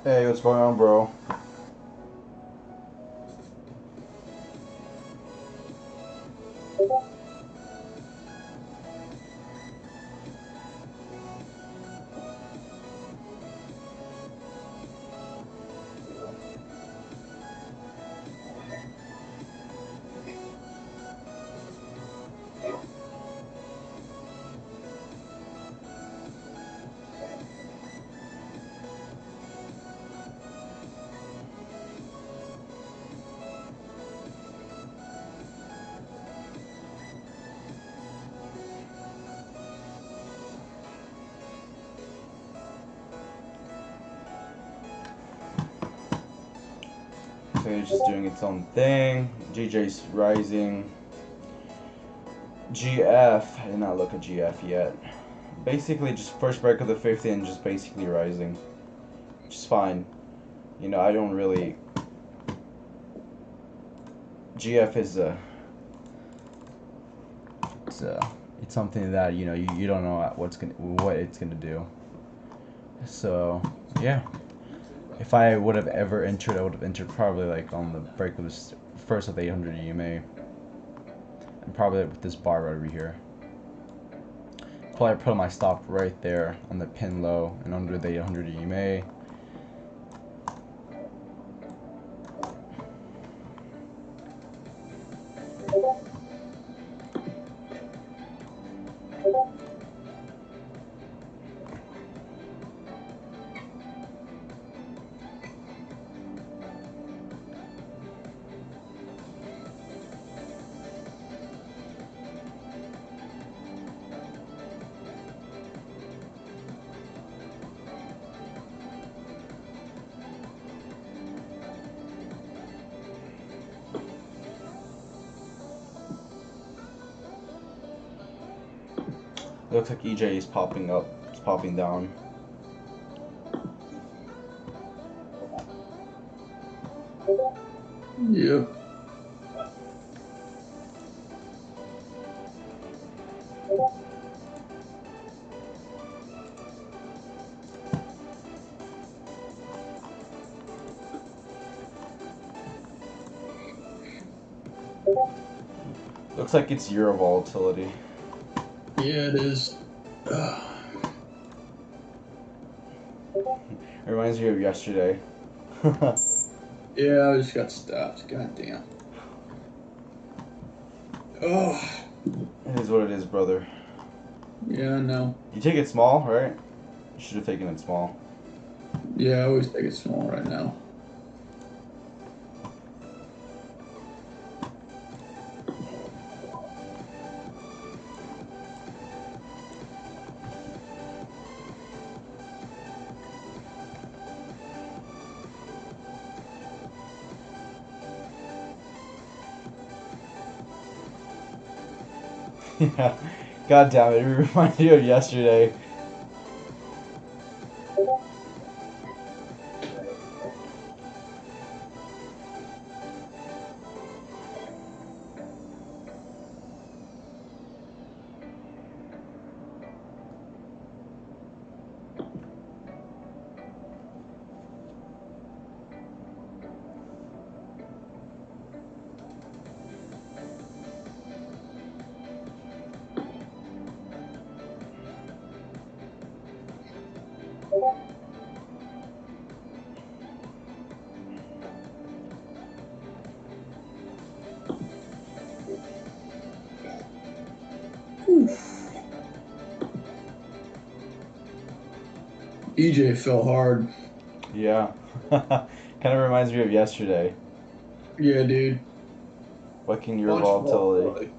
Hey, what's going on, bro? So it's just doing its own thing. GJ's rising. GF, I did not look at GF yet. Basically, just first break of the 50 and just basically rising. Which is fine. You know, I don't really. GF is it's something that you don't know what it's gonna do. So yeah, if I would have ever entered, I would have entered probably like on the break of this first of the 800 EMA, and probably with this bar right over here. Probably put my stop right there on the pin low and under the 800 EMA. It looks like EJ is popping up, it's popping down. Yep. Looks like it's Euro volatility. Yeah, it is. It reminds me of yesterday. Yeah, I just got stopped. God damn. Oh. It is what it is, brother. Yeah, I know. You take it small, right? You should have taken it small. Yeah, I always take it small right now. Yeah. God damn it, it reminds me of yesterday. EJ fell hard. Yeah. Kind of reminds me of yesterday. Yeah, dude. Fucking your Bunch of volatility. volatility.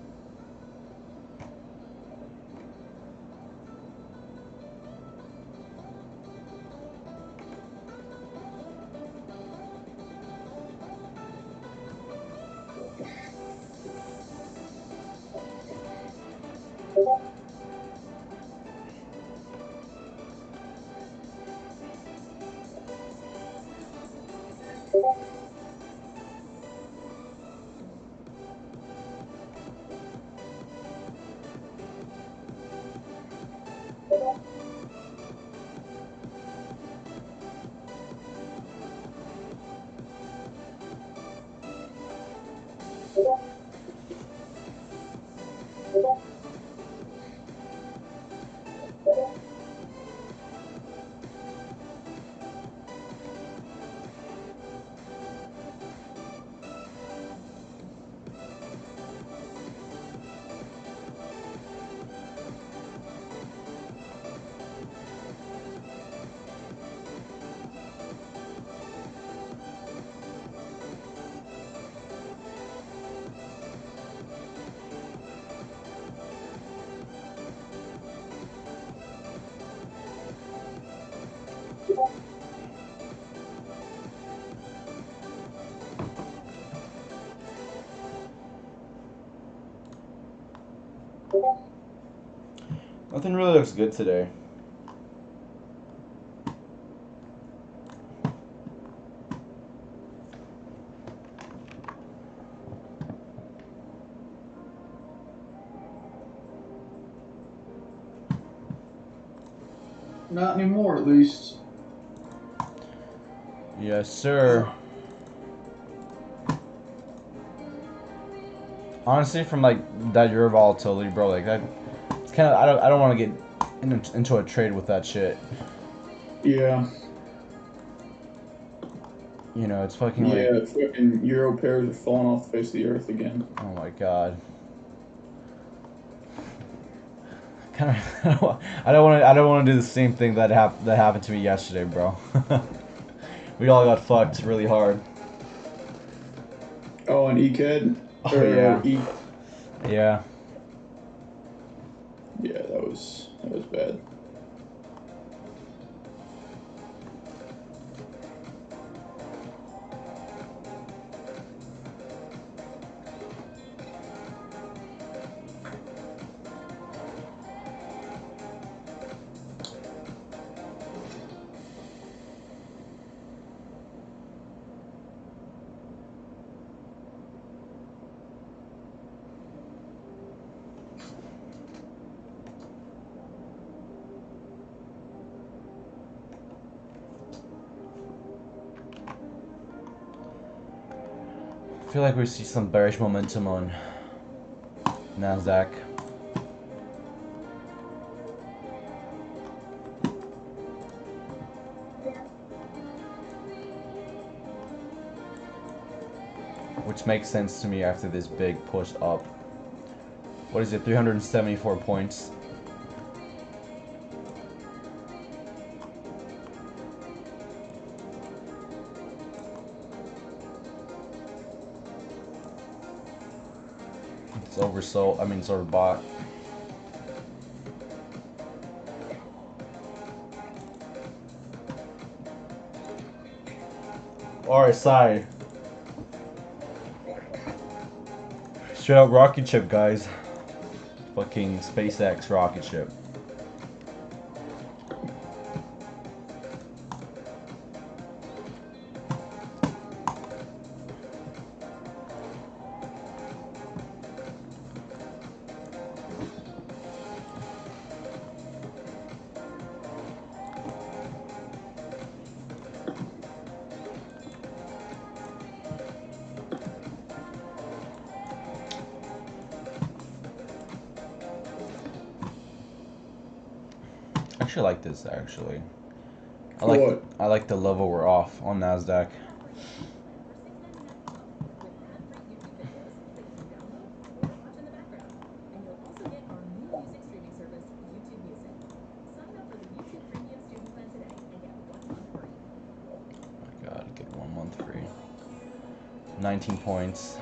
Nothing really looks good today. Not anymore, at least. Yes, sir. Honestly, from like that euro volatility, bro, like that, it's kind of I don't want to get into a trade with that shit. Yeah. You know, it's fucking like, Yeah, fucking Euro pairs are falling off the face of the earth again. oh my god. Kind of, I don't want to do the same thing that happened to me yesterday, bro. We all got fucked really hard. Oh, and ECAD? Oh Or yeah, E. yeah. Yeah, that was bad. I feel like we see some bearish momentum on Nasdaq. Which makes sense to me after this big push up. What is it, 374 points? It's oversold, I mean it's overbought. RSI. Straight up rocket ship, guys. Fucking SpaceX rocket ship. I actually like this actually. What? I like the level we're off on Nasdaq. God, get 1 month free. 19 points.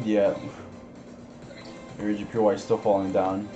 Yeah, your GPY is still falling down.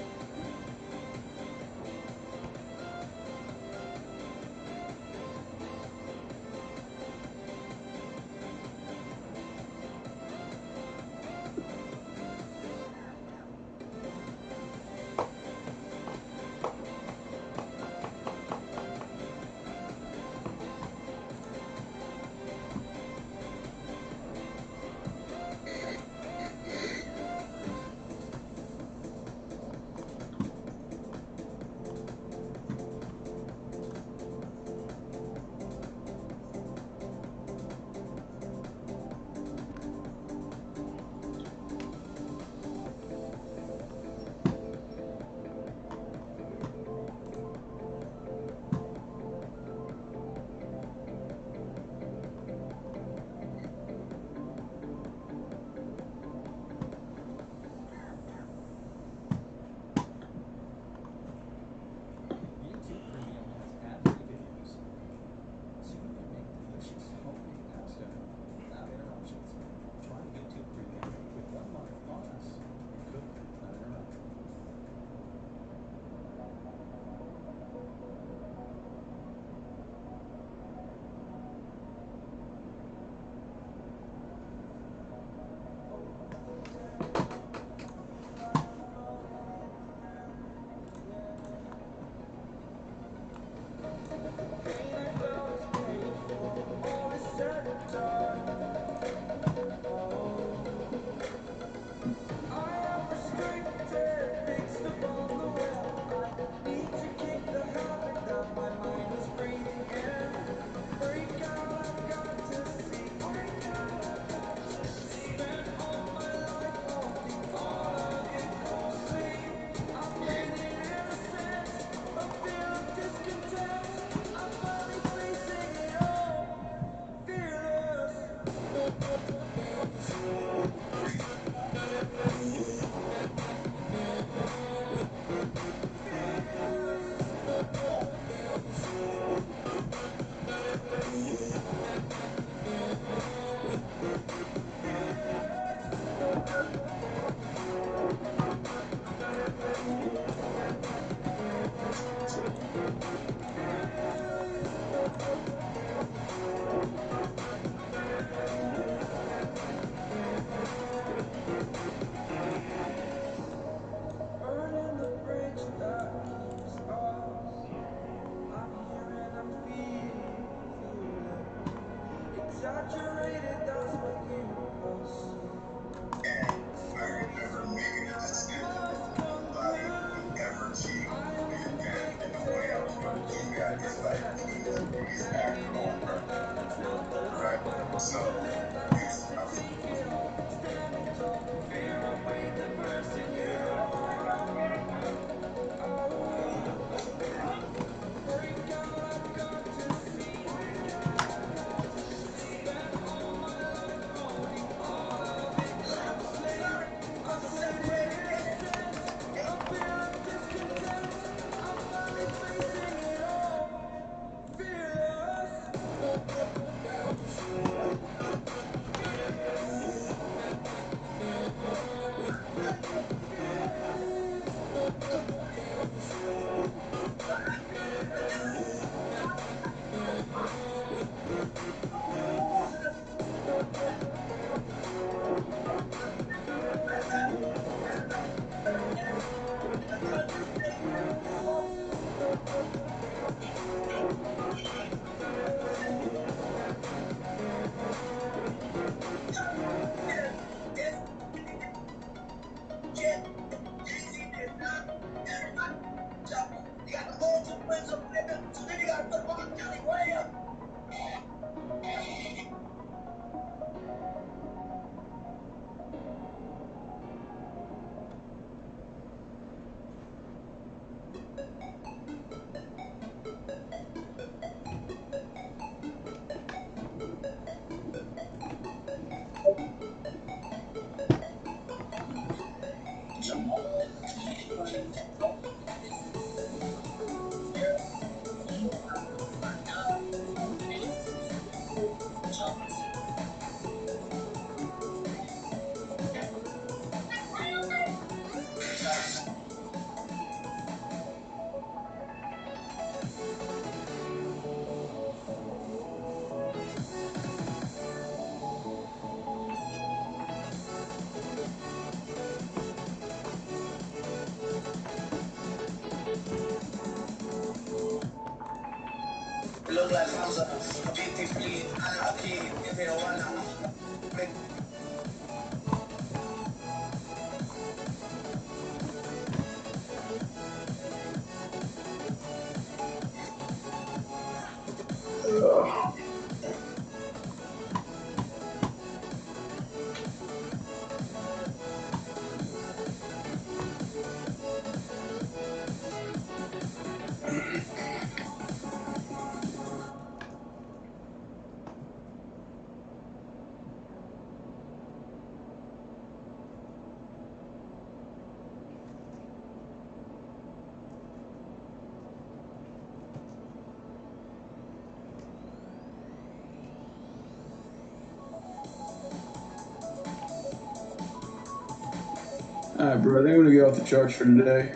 Alright, bro. I think I'm gonna get off the charts for today.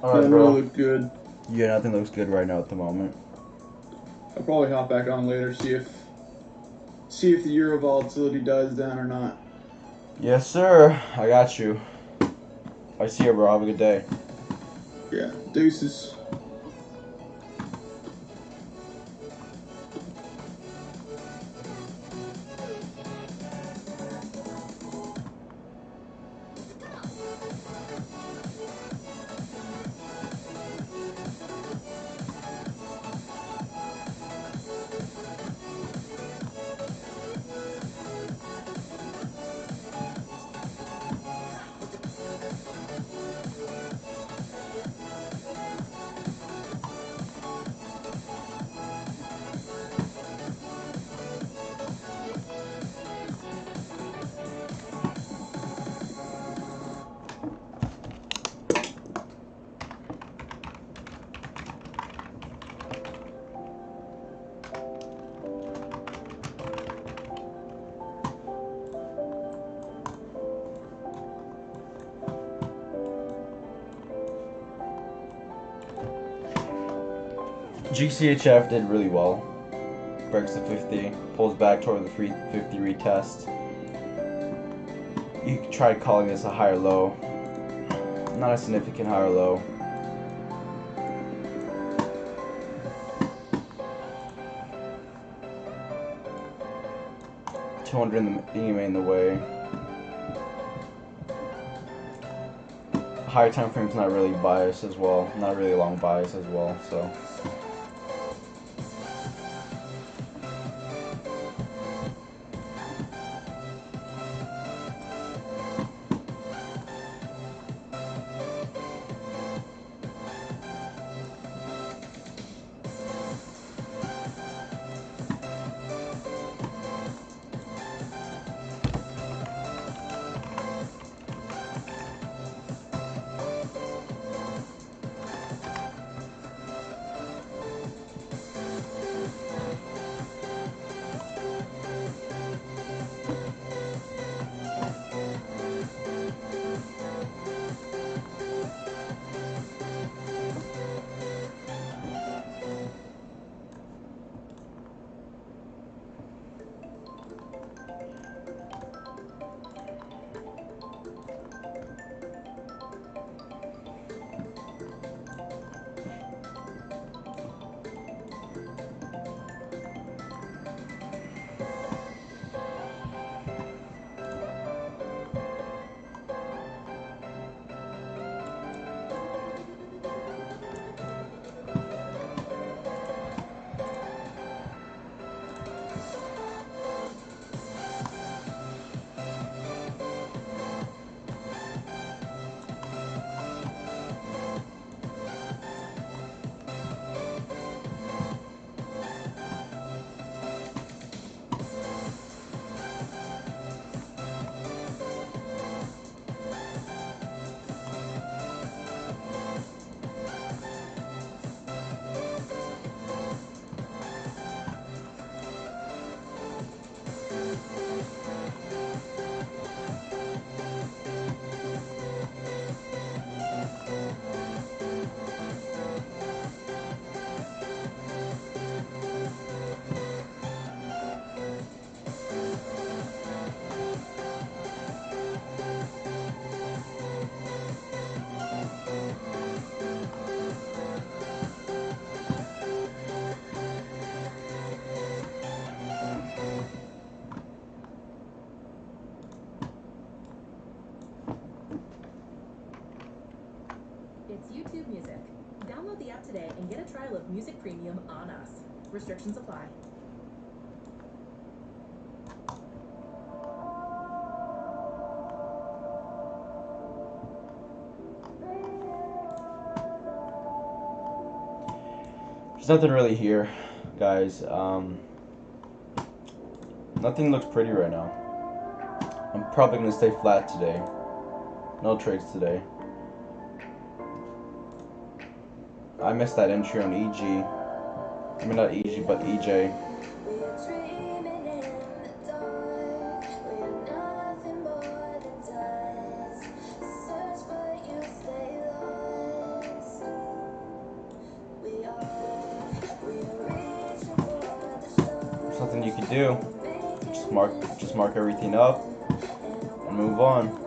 All right, That bro. really looked good. Yeah, nothing looks good right now at the moment. I'll probably hop back on later, see if the euro volatility dies down or not. Yes, sir. I got you. I see you, bro. Have a good day. Yeah, deuces. GCHF did really well. Breaks the 50, pulls back toward the 50 retest. You tried calling this a higher low. Not a significant higher low. $200 in the EMA in the way. Higher time frame's not really biased as well. Not really long bias as well. So. Music premium on us. Restrictions apply. There's nothing really here, guys. Nothing looks pretty right now. I'm probably gonna stay flat today. No trades today. I missed that entry on EG. I mean not EG, but EJ. There's nothing you can do. Just mark everything up and move on.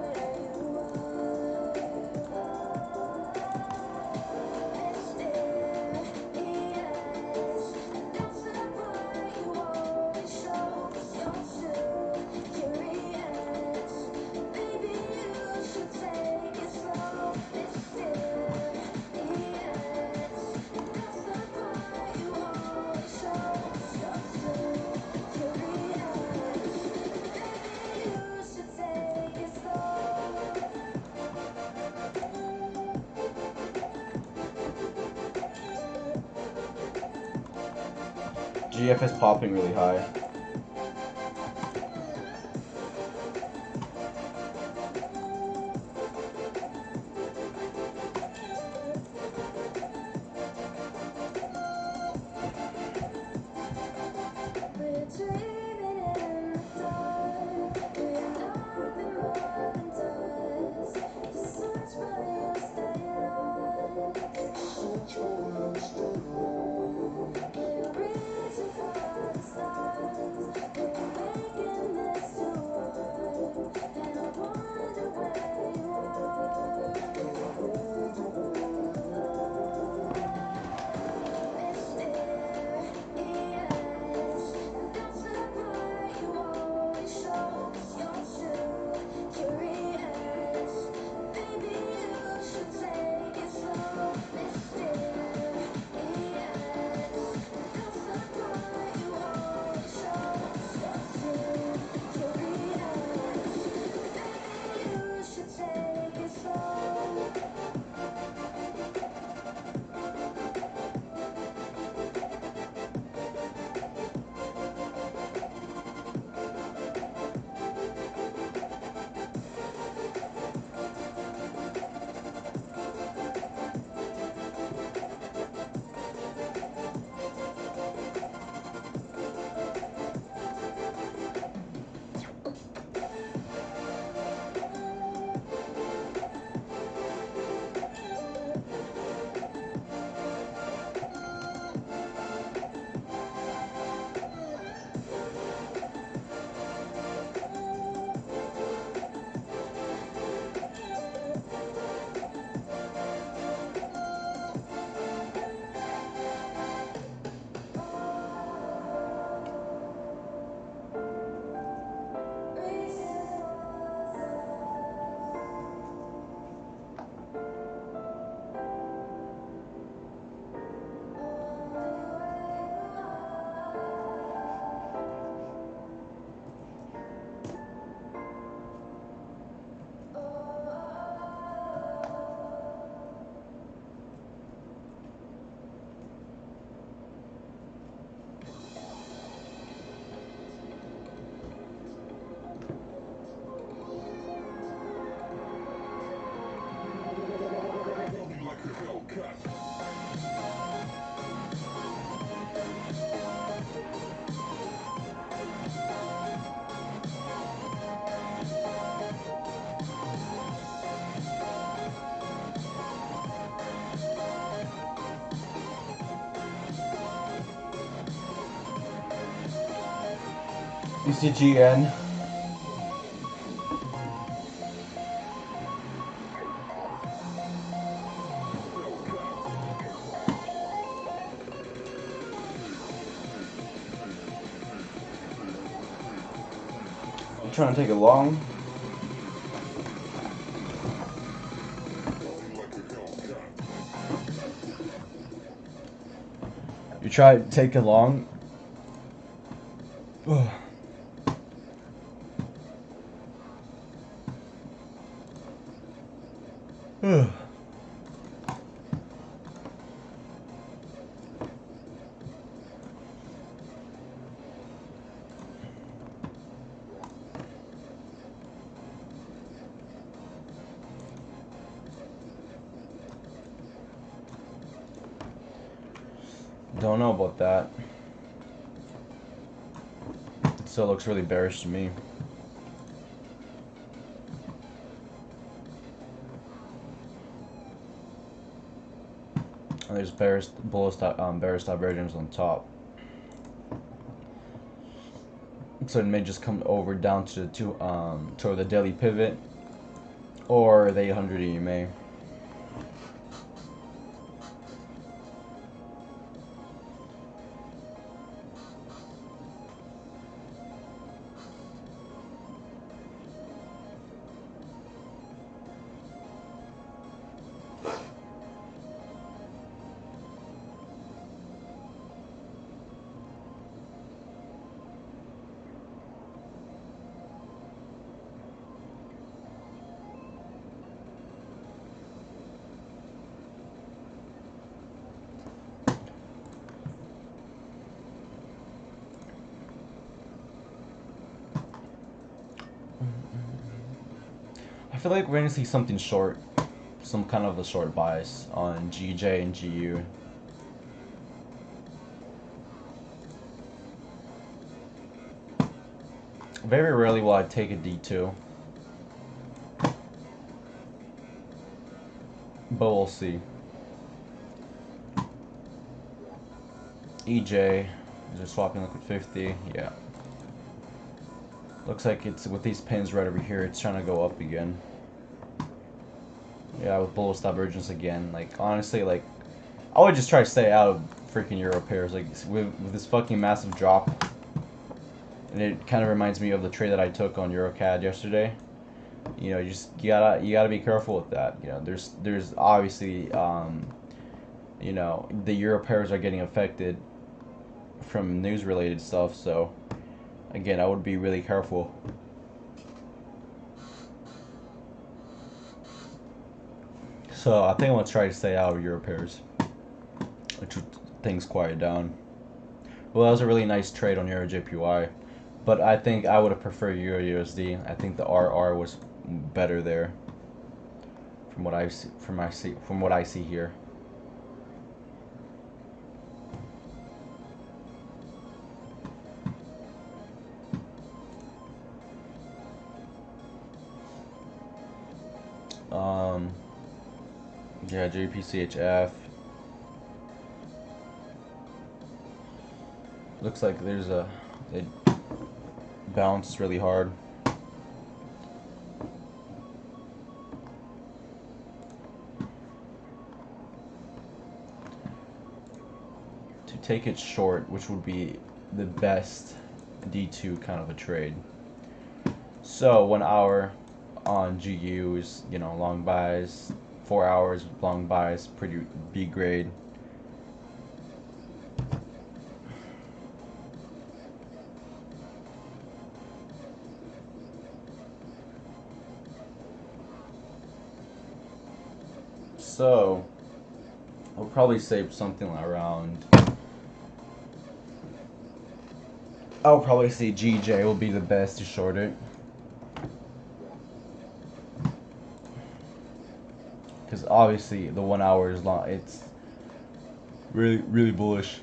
GF is popping really high. UCGN. You trying to take it long? try to take it long. Ugh. Ugh. Don't know about that. It still looks really bearish to me. And there's bearish divergence on top. So it may just come over down to toward the daily pivot or the 800 EMA. I feel like we're gonna see something short, some kind of a short bias on GJ and GU. Very rarely will I take a D2, but we'll see. EJ, is it swapping liquid 50? Yeah. Looks like it's with these pins right over here, it's trying to go up again. Yeah, with bullish divergence again. Like, honestly, like, I would just try to stay out of freaking Euro pairs. Like, with this fucking massive drop. And it kind of reminds me of the trade that I took on EuroCAD yesterday. You know, you gotta be careful with that. You know, there's obviously, you know, the Euro pairs are getting affected from news related stuff. So, again, I would be really careful. So I think I'm gonna try to stay out of Euro pairs, which things quiet down. Well, that was a really nice trade on Euro JPY, but I think I would have preferred Euro USD. I think the RR was better there, from what I see. From what I see here. Yeah, JPCHF. Looks like it bounced really hard. To take it short, which would be the best D2 kind of a trade. So 1 hour on GU is, you know, long buys. 4 hours long buys, pretty B grade. So I'll probably say something around. I'll probably say GJ will be the best to short it. Because obviously the 1 hour is long. It's really bullish.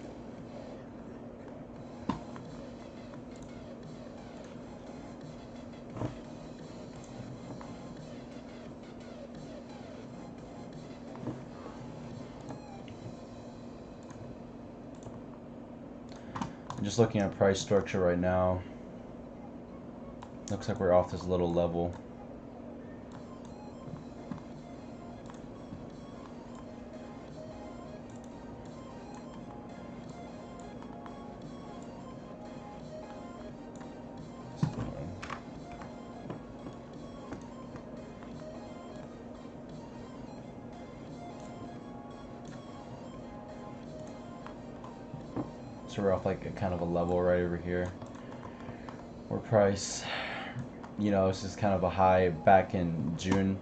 I'm just looking at price structure right now. Looks like we're off this little level. So we're off like a kind of a level right over here where price, you know, this is kind of a high back in June.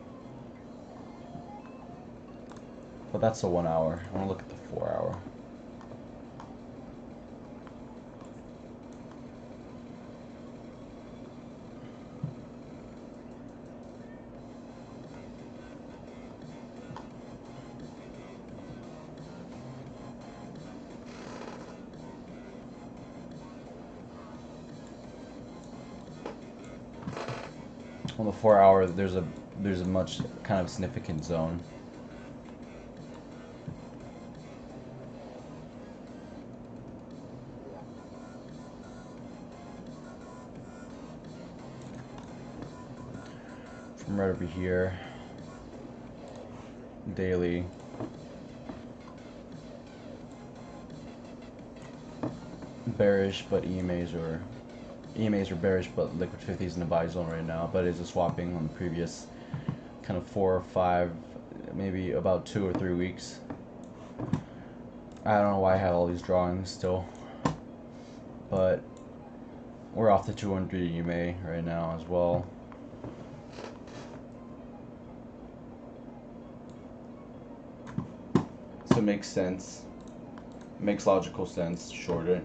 But that's the 1 hour. I want to look at the 4 hour. On the 4 hour, there's a much kind of significant zone. From right over here, daily. Bearish, but EMAs are bearish, but liquid 50 is in the buy zone right now. But it's a swapping on the previous kind of 4 or 5, maybe about 2 or 3 weeks. I don't know why I have all these drawings still, but we're off the 200 EMA right now as well. So it makes sense. It makes logical sense to short it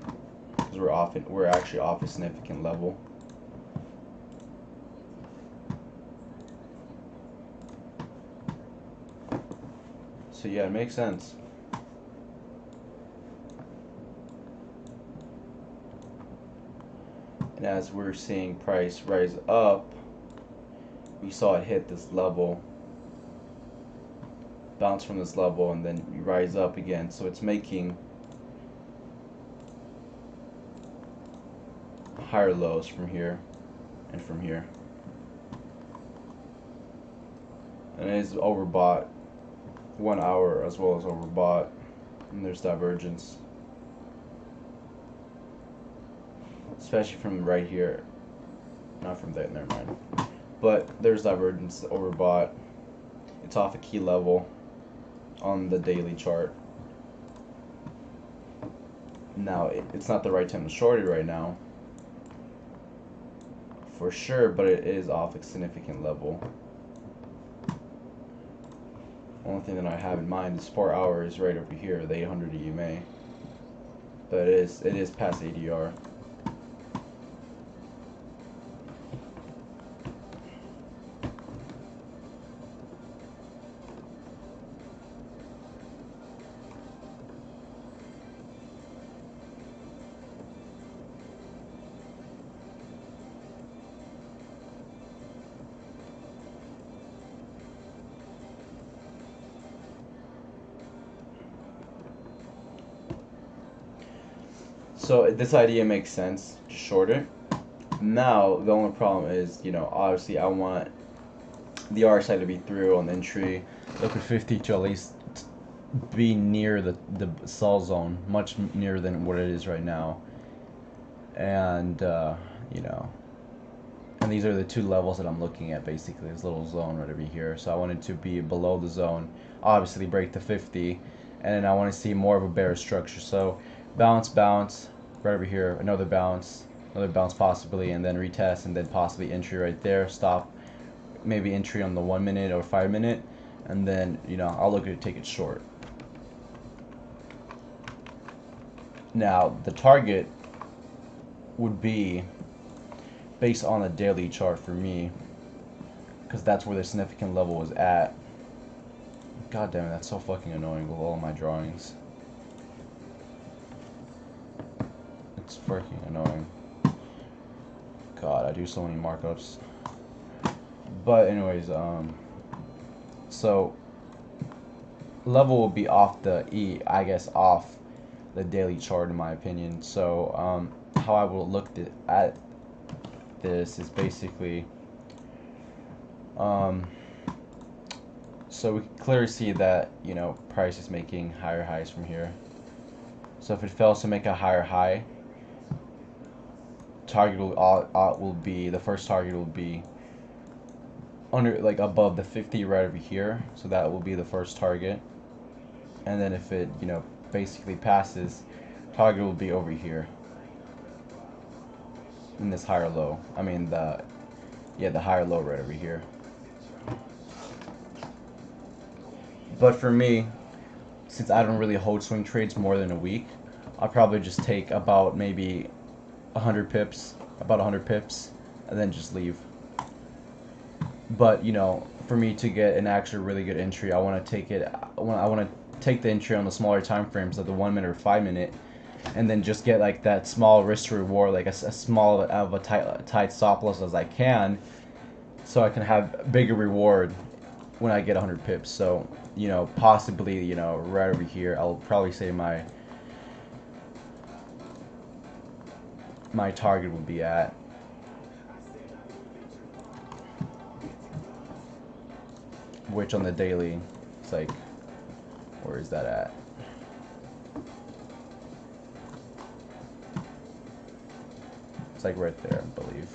because we're actually off a significant level. So yeah, it makes sense. And as we're seeing price rise up, we saw it hit this level, bounce from this level, and then you rise up again. So it's making higher lows from here and from here. And it is overbought 1 hour as well as overbought, and there's divergence, especially from right here, not from there, never mind, but there's divergence, overbought. It's off a key level on the daily chart. Now it's not the right time to short it right now for sure, but it is off a significant level. Only thing that I have in mind is 4 hours right over here, the 800 EMA. But it is past ADR. So this idea makes sense to short it. Now the only problem is, you know, obviously I want the RSI to be through on entry, liquid 50 to at least be near the sell zone, much nearer than what it is right now. And you know, and these are the two levels that I'm looking at, basically this little zone right over here. So I want it to be below the zone, obviously break the 50, and then I want to see more of a bearish structure. So bounce right over here, another bounce possibly, and then retest, and then possibly entry right there, stop, maybe entry on the 1 minute or 5 minute, and then, you know, I'll look at it, take it short. Now the target would be based on the daily chart for me, because that's where the significant level was at. God damn it, that's so fucking annoying with all my drawings. It's freaking annoying. God, I do so many markups. But anyways, so level will be off the I guess off the daily chart in my opinion. So how I will look at this is basically so we can clearly see that, you know, price is making higher highs from here. So if it fails to make a higher high, target will be, the first target will be under, like above the 50 right over here. So that will be the first target. And then if it, you know, basically passes target will be over here in this higher low. I mean the higher low right over here. But for me, since I don't really hold swing trades more than a week, I'll probably just take about maybe 100 pips, and then just leave. But you know, for me to get an actual really good entry, I want to take it. I want to take the entry on the smaller time frames, like the 1 minute or 5 minute, and then just get like that small risk to reward, like a small of a tight stop loss as I can, so I can have bigger reward when I get 100 pips. So you know, possibly, you know, right over here, I'll probably say my target will be at. Which on the daily, it's like, where is that at? It's like right there, I believe.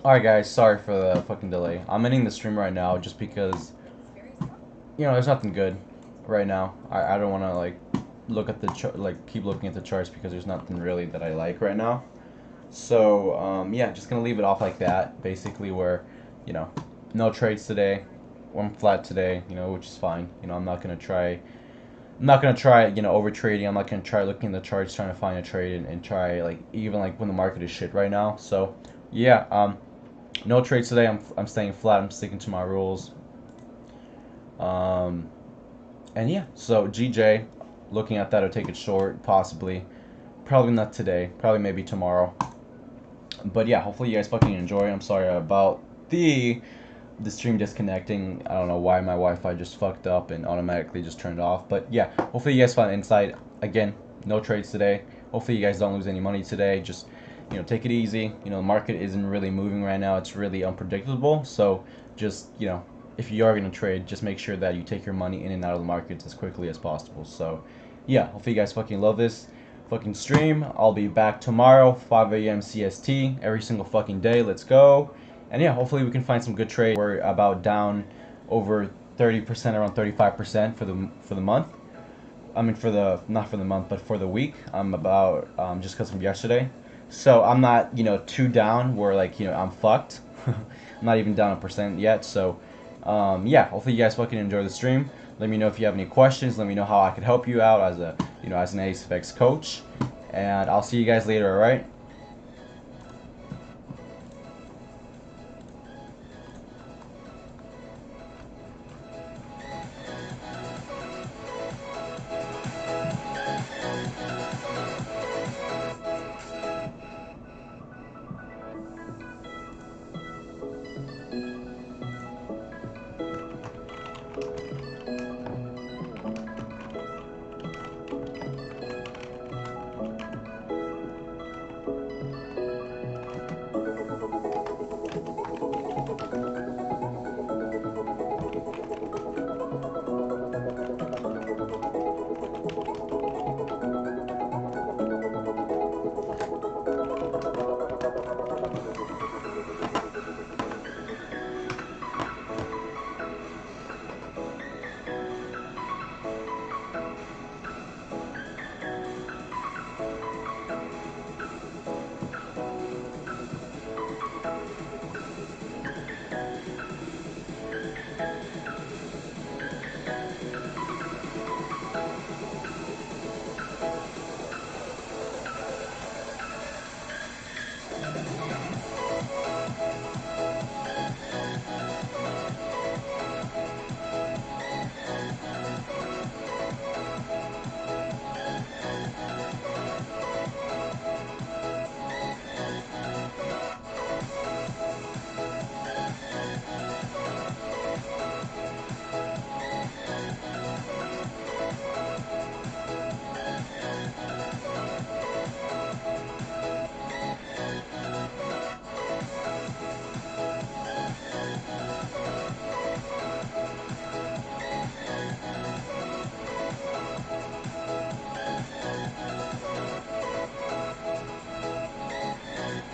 Alright guys, sorry for the fucking delay. I'm ending the stream right now just because, you know, there's nothing good right now. I don't want to like look at the keep looking at the charts because there's nothing really that I like right now. So yeah, just gonna leave it off like that, basically, where, you know, no trades today. I'm flat today, you know, which is fine. You know, I'm not gonna try, you know, over trading. I'm not gonna try looking at the charts trying to find a trade and try like even like when the market is shit right now. So yeah, no trades today. I'm staying flat. I'm sticking to my rules. And yeah, so GJ, looking at that, I'll take it short, possibly. Probably not today. Probably maybe tomorrow. But yeah, hopefully you guys fucking enjoy. I'm sorry about the stream disconnecting. I don't know why my Wi-Fi just fucked up and automatically just turned off. But yeah, hopefully you guys find insight. Again, no trades today. Hopefully you guys don't lose any money today. Just, you know, take it easy. You know, the market isn't really moving right now. It's really unpredictable. So just, you know, if you are going to trade, just make sure that you take your money in and out of the markets as quickly as possible. So yeah, hopefully you guys fucking love this fucking stream. I'll be back tomorrow, 5 a.m. CST, every single fucking day. Let's go. And yeah, hopefully we can find some good trades. We're about down over 30%, around 35% for the month. I mean, not for the month, but for the week. I'm about just because from yesterday. So I'm not, you know, too down where like, you know, I'm fucked. I'm not even down 1% yet. So yeah, hopefully you guys fucking enjoy the stream. Let me know if you have any questions. Let me know how I could help you out as a, you know, as an ASFX coach. And I'll see you guys later. All right.